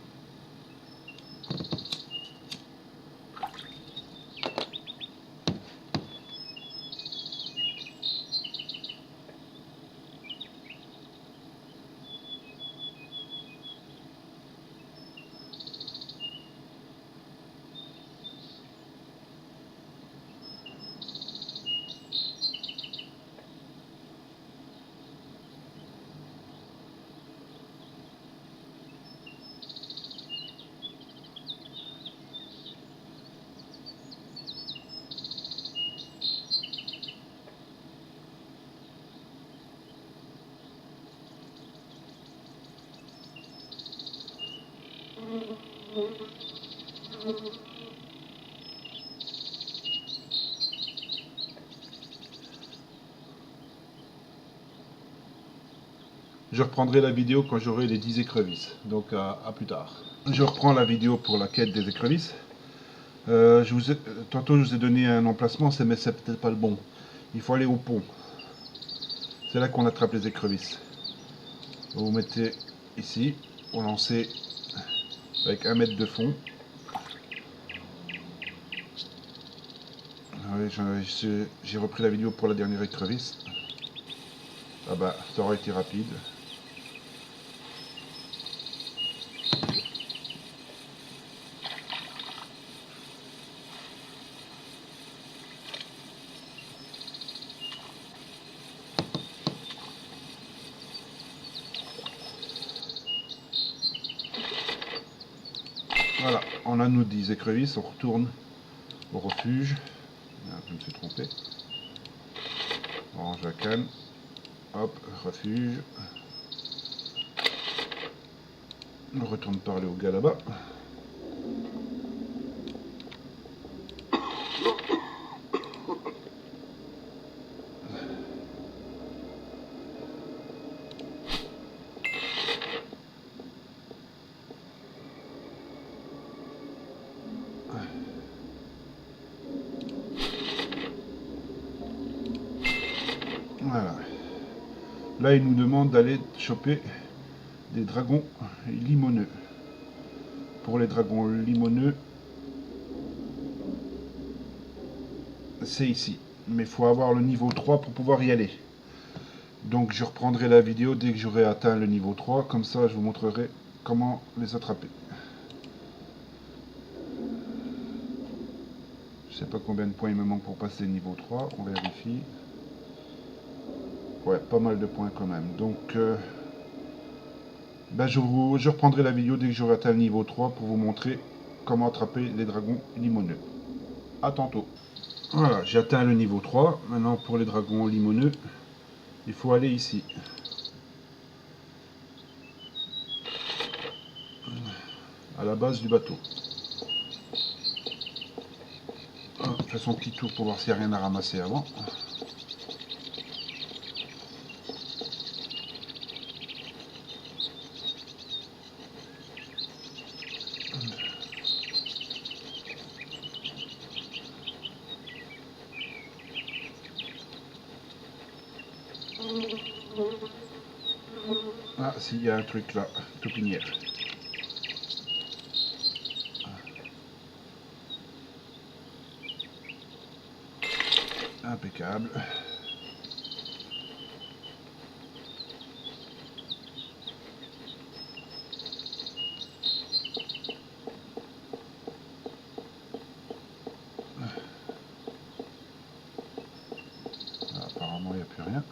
Je reprendrai la vidéo quand j'aurai les 10 écrevisses, donc à plus tard. Je reprends la vidéo pour la quête des écrevisses. Tantôt je vous ai donné un emplacement, mais c'est peut-être pas le bon. Il faut aller au pont. C'est là qu'on attrape les écrevisses. Vous vous mettez ici, vous lancez avec 1 mètre de fond. J'ai repris la vidéo pour la dernière écrevisse. Ah bah, ça aurait été rapide. Voilà, on a nos 10 écrevisses, on retourne au refuge. Ah, je me suis trompé. Orange à canne. Hop, refuge. On retourne parler au gars là-bas. Voilà. Là, il nous demande d'aller choper des dragons limoneux. Pour les dragons limoneux, c'est ici. Mais il faut avoir le niveau 3 pour pouvoir y aller. Donc je reprendrai la vidéo dès que j'aurai atteint le niveau 3. Comme ça, je vous montrerai comment les attraper. Je sais pas combien de points il me manque pour passer le niveau 3. On vérifie. Ouais, pas mal de points quand même. Donc, je reprendrai la vidéo dès que j'aurai atteint le niveau 3 pour vous montrer comment attraper les dragons limoneux. A tantôt. Voilà, j'ai atteint le niveau 3. Maintenant, pour les dragons limoneux, il faut aller ici. À la base du bateau. Fais son petit tour pour voir s'il n'y a rien à ramasser avant. Ah, si, il y a un truc là, taupinière. Impeccable. Ah, apparemment, il n'y a plus rien.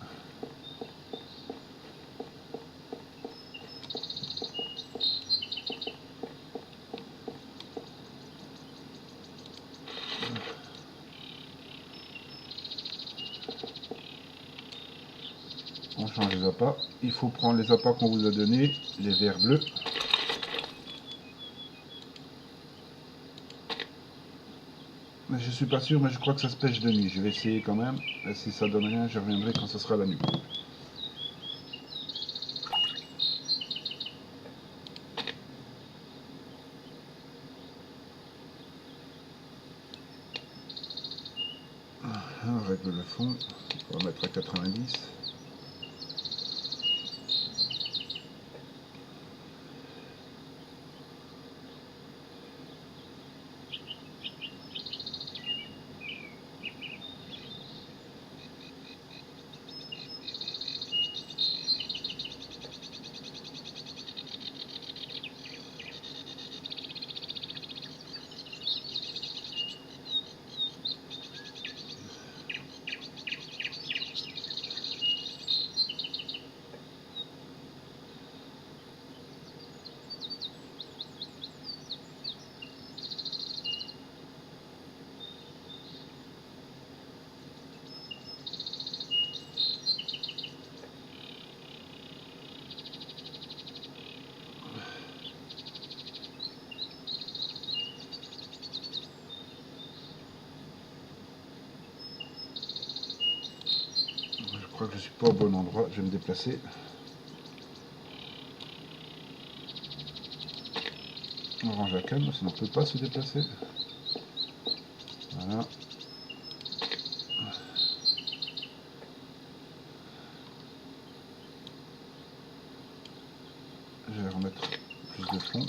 On change les appâts. Il faut prendre les appâts qu'on vous a donnés, les verts bleus. Mais je suis pas sûr, mais je crois que ça se pêche de nuit. Je vais essayer quand même. Et si ça donne rien, je reviendrai quand ce sera la nuit. On règle le fond. On va mettre à 90. Je crois que je suis pas au bon endroit. Je vais me déplacer. Orange à canne, sinon on ne peut pas se déplacer. Voilà. Je vais remettre plus de fond.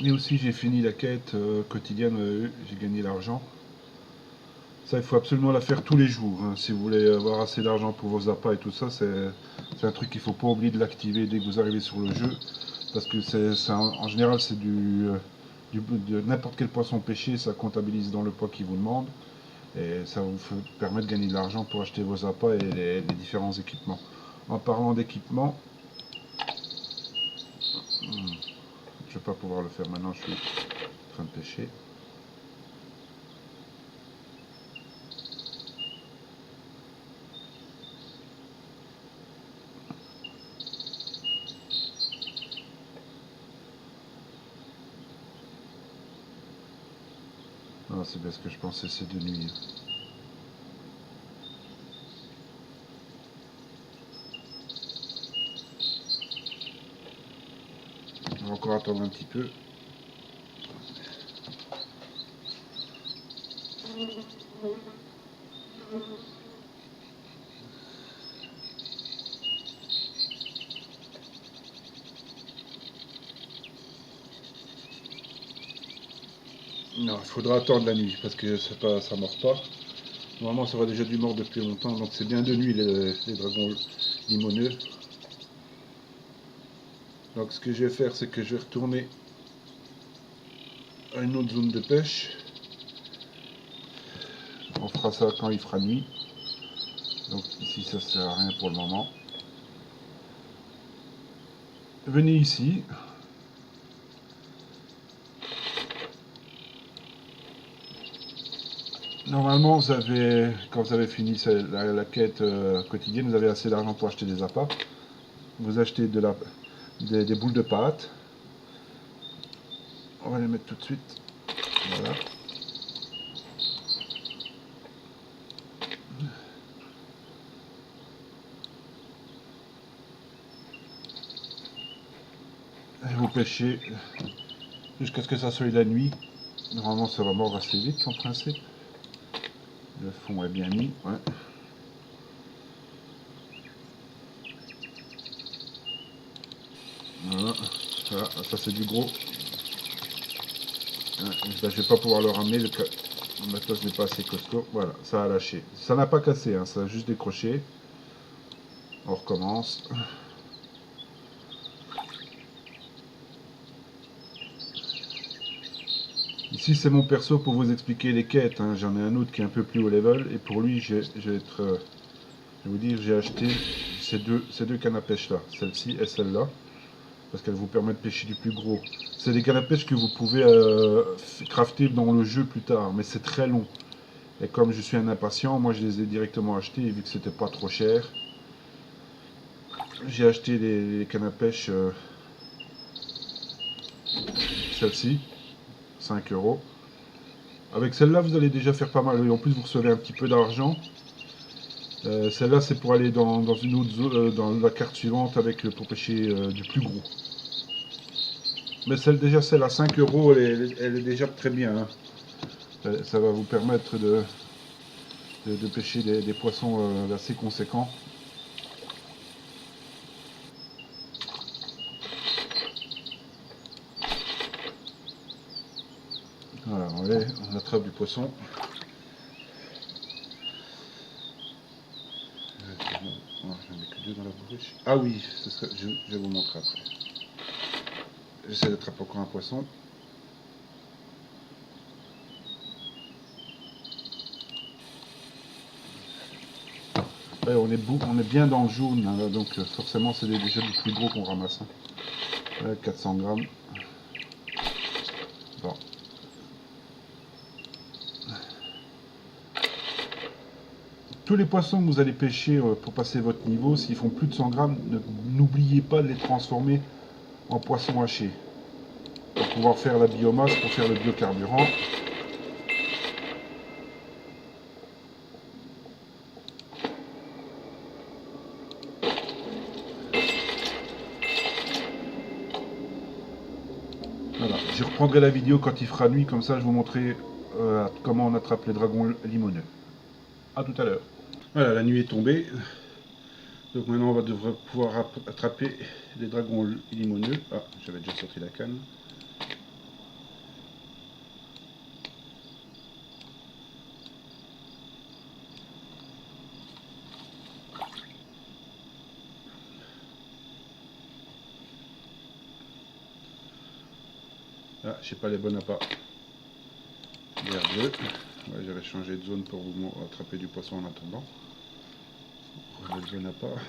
Et aussi j'ai fini la quête quotidienne, j'ai gagné l'argent. Ça, il faut absolument la faire tous les jours, hein. Si vous voulez avoir assez d'argent pour vos appâts et tout ça, c'est un truc qu'il ne faut pas oublier de l'activer dès que vous arrivez sur le jeu. Parce que en général, c'est de n'importe quel poisson pêché, ça comptabilise dans le poids qu'il vous demande. Et ça vous permet de gagner de l'argent pour acheter vos appâts et les différents équipements. En parlant d'équipements, je ne vais pas pouvoir le faire maintenant, je suis en train de pêcher. Ah, c'est bien ce que je pensais, c'est de nuit. On va encore attendre un petit peu. Non, il faudra attendre la nuit parce que ça ne mord pas. Normalement, ça aurait déjà dû mordre depuis longtemps, donc c'est bien de nuit les dragons limoneux. Donc ce que je vais faire, c'est que je vais retourner à une autre zone de pêche. On fera ça quand il fera nuit. Donc ici, ça sert à rien pour le moment. Venez ici. Normalement, quand vous avez fini la quête quotidienne, vous avez assez d'argent pour acheter des appâts. Vous achetez des boules de pâte. On va les mettre tout de suite. Voilà. Et vous pêchez jusqu'à ce que ça soit la nuit. Normalement, ça va mordre assez vite en principe. Le fond est bien mis. Ouais. Voilà. Voilà. Ça c'est du gros. Je vais pas pouvoir le ramener. Le matos n'est pas assez costaud. Voilà, ça a lâché. Ça n'a pas cassé, hein, ça a juste décroché. On recommence. Ici c'est mon perso pour vous expliquer les quêtes, hein. J'en ai un autre qui est un peu plus haut level et pour lui je vais vous dire, j'ai acheté ces deux cannes à pêche là, celle-ci et celle-là, parce qu'elles vous permettent de pêcher du plus gros. C'est des cannes à pêche que vous pouvez crafter dans le jeu plus tard, mais c'est très long. Et comme je suis un impatient, moi je les ai directement achetés et vu que c'était pas trop cher, j'ai acheté les cannes à pêche, celle-ci, 5 euros. Avec celle-là, vous allez déjà faire pas mal. Et en plus, vous recevez un petit peu d'argent. Celle-là, c'est pour aller dans une autre zone, dans la carte suivante pour pêcher du plus gros. Mais celle à 5 euros, elle est déjà très bien, hein. Ça va vous permettre de pêcher des poissons assez conséquents. Voilà, on attrape du poisson. J'en ai que 2 dans la bouche. Ah oui, je vais vous montrer après. J'essaie d'attraper encore un poisson. Ouais, on est bien dans le jaune, hein, donc forcément c'est déjà du plus gros qu'on ramasse, hein. 400 grammes. Bon. Tous les poissons que vous allez pêcher pour passer votre niveau, s'ils font plus de 100 grammes, n'oubliez pas de les transformer en poissons hachés. Pour pouvoir faire la biomasse, pour faire le biocarburant. Voilà. Je reprendrai la vidéo quand il fera nuit, comme ça je vous montrerai comment on attrape les dragons limoneux. A tout à l'heure. Voilà, la nuit est tombée. Donc maintenant on va devoir pouvoir attraper les dragons limoneux. Ah, j'avais déjà sorti la canne. Ah, je sais pas les bonnes appâts. Vers 2. Ouais, j'avais changé de zone pour vous attraper du poisson en attendant. Voilà le bon appât.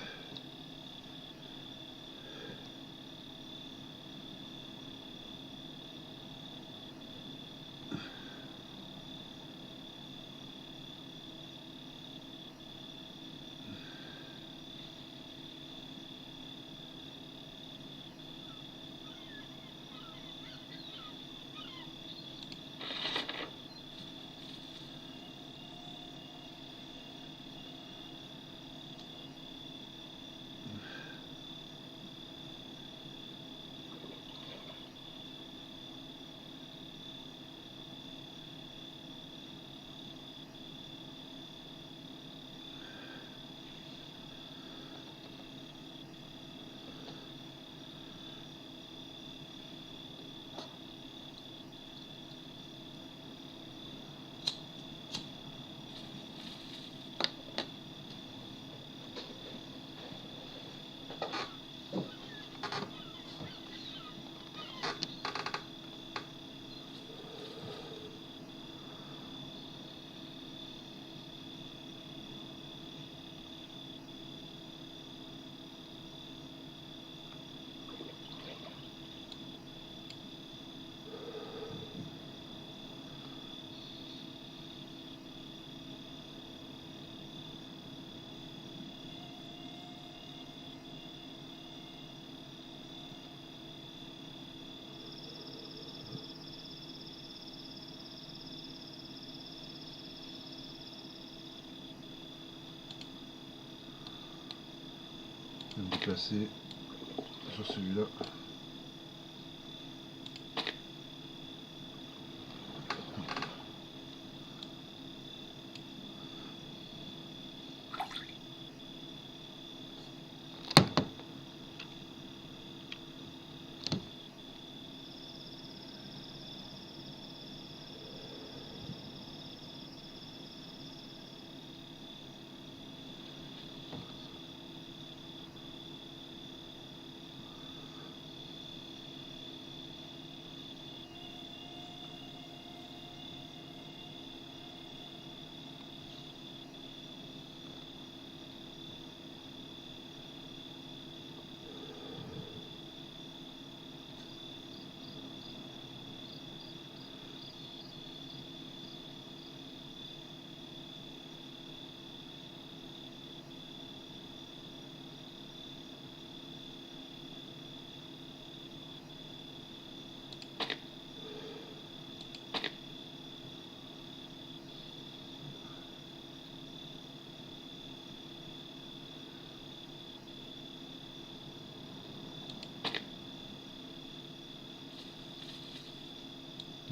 Je vais me déplacer sur celui-là.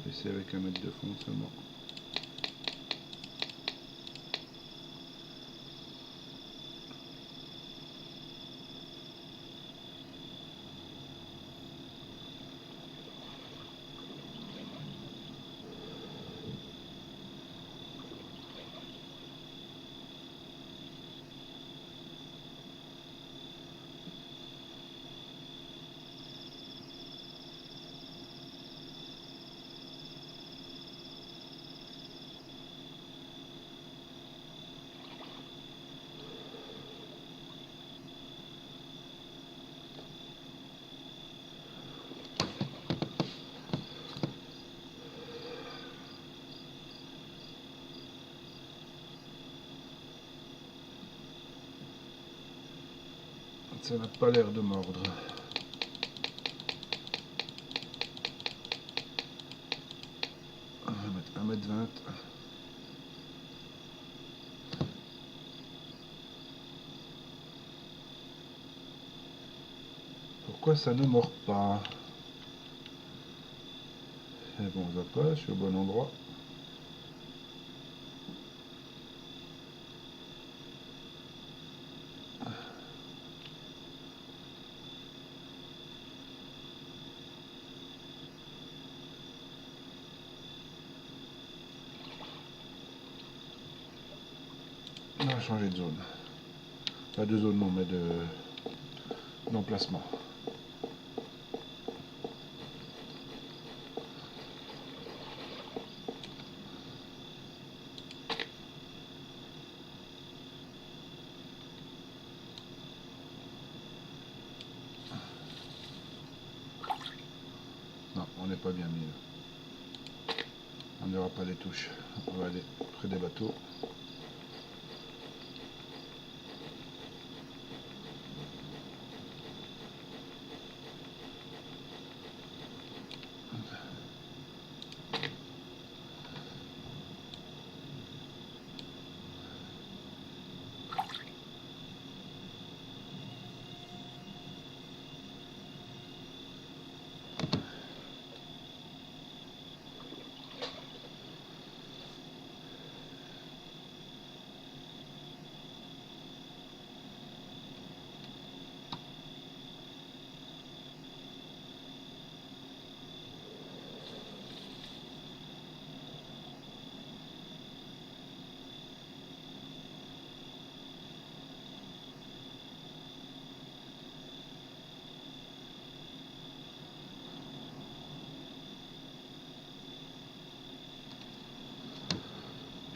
Laisser avec 1 mètre de fond seulement. Ça n'a pas l'air de mordre. On va mettre 1,20 m. Pourquoi ça ne mord pas? C'est bon, je vois pas, je suis au bon endroit. On va changer de zone. Pas de zone non, mais d'emplacement. n'est pas bien mis là. On n'aura pas les touches. On va aller près des bateaux.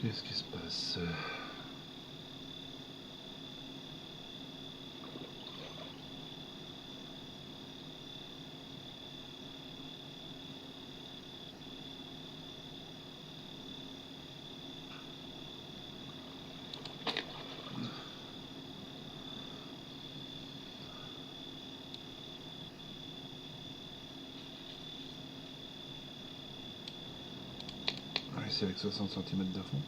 Qu'est-ce qui se passe? C'est avec 60 cm de fond.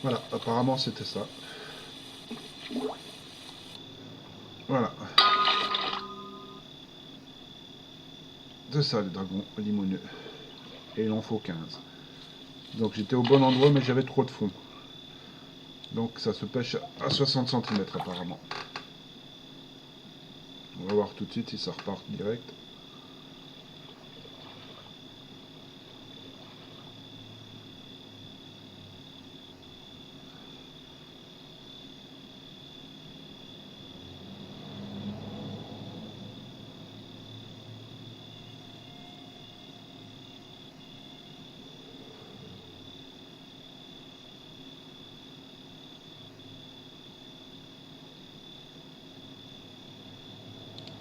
Voilà, apparemment c'était ça. Voilà. C'est ça le dragon limoneux. Et il en faut 15. Donc j'étais au bon endroit mais j'avais trop de fond. Donc ça se pêche à 60 cm apparemment. On va voir tout de suite si ça repart direct.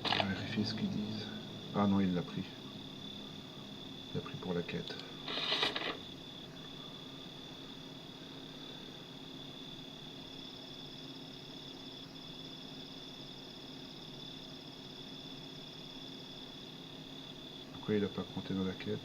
On va vérifier ce qu'ils disent. Ah non, il l'a pris. Il l'a pris pour la quête. Pourquoi il n'a pas compté dans la quête?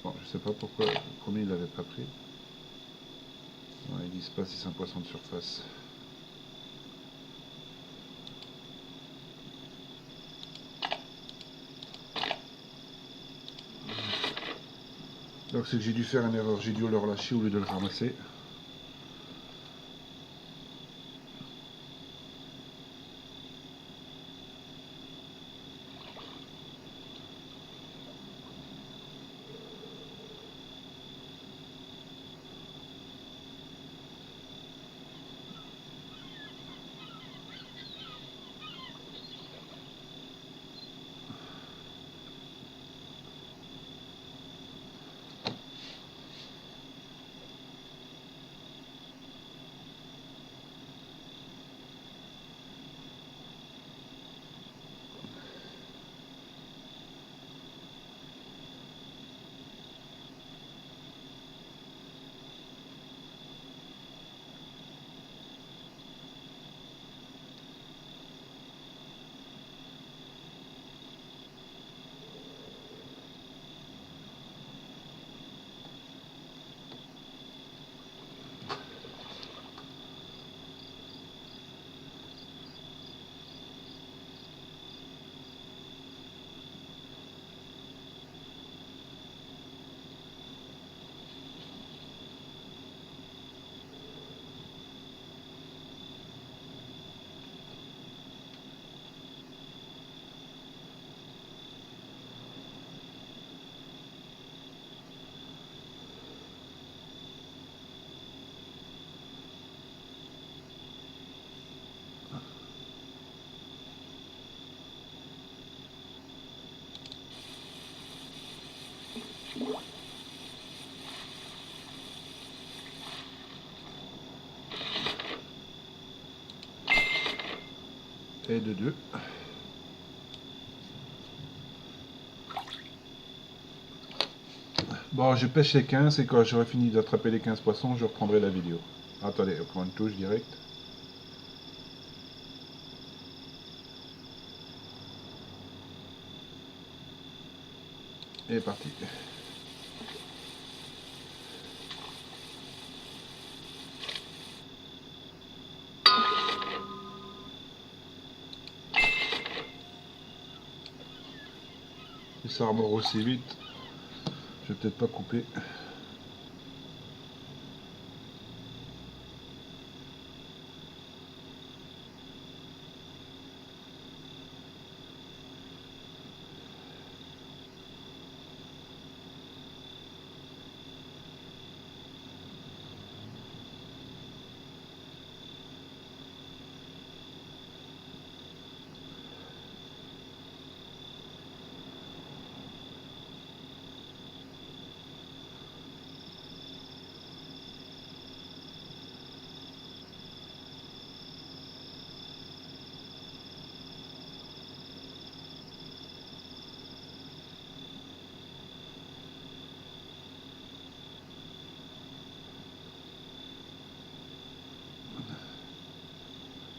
Bon, je sais pas pourquoi le premier il l'avait pas pris. Ouais, ils disent pas si c'est un poisson de surface. Donc c'est que j'ai dû faire une erreur, j'ai dû le relâcher au lieu de le ramasser. et de 2. Bon, je pêche les 15 et quand j'aurai fini d'attraper les 15 poissons, je reprendrai la vidéo. Attendez, on prend une touche directe. Et parti. Et ça remord aussi vite. Je vais peut-être pas couper.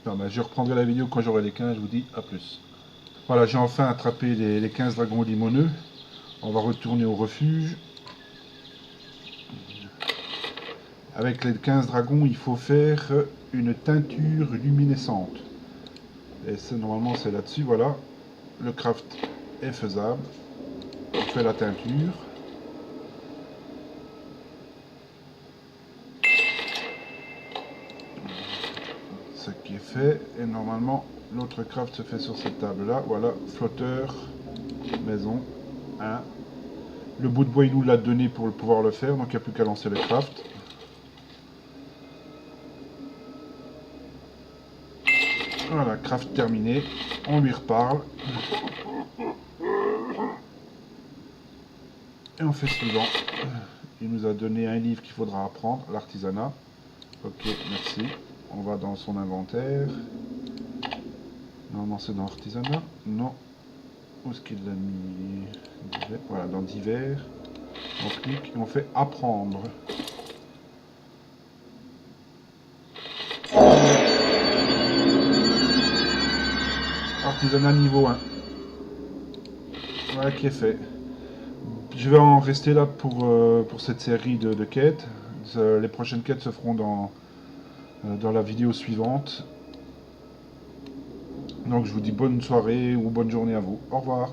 Non, bah, je reprendrai la vidéo quand j'aurai les 15, je vous dis à plus. Voilà, j'ai enfin attrapé les 15 dragons limoneux. On va retourner au refuge. Avec les 15 dragons, il faut faire une teinture luminescente. Et ça, normalement, c'est là-dessus, voilà. Le craft est faisable. On fait la teinture. Ce qui est fait. Et normalement, l'autre craft se fait sur cette table-là. Voilà, flotteur, maison, 1. Le bout de bois, il nous l'a donné pour pouvoir le faire, donc il n'y a plus qu'à lancer le craft. Voilà, craft terminé. On lui reparle. Et on fait suivant. Il nous a donné un livre qu'il faudra apprendre, l'artisanat. Ok, merci. On va dans son inventaire. Normalement c'est dans l'artisanat. Non. Où est-ce qu'il l'a mis? Voilà, dans divers. On clique et on fait apprendre. Artisanat niveau 1. Voilà qui est fait. Je vais en rester là pour cette série de quêtes. Les prochaines quêtes se feront dans la vidéo suivante. Donc je vous dis bonne soirée ou bonne journée à vous. Au revoir.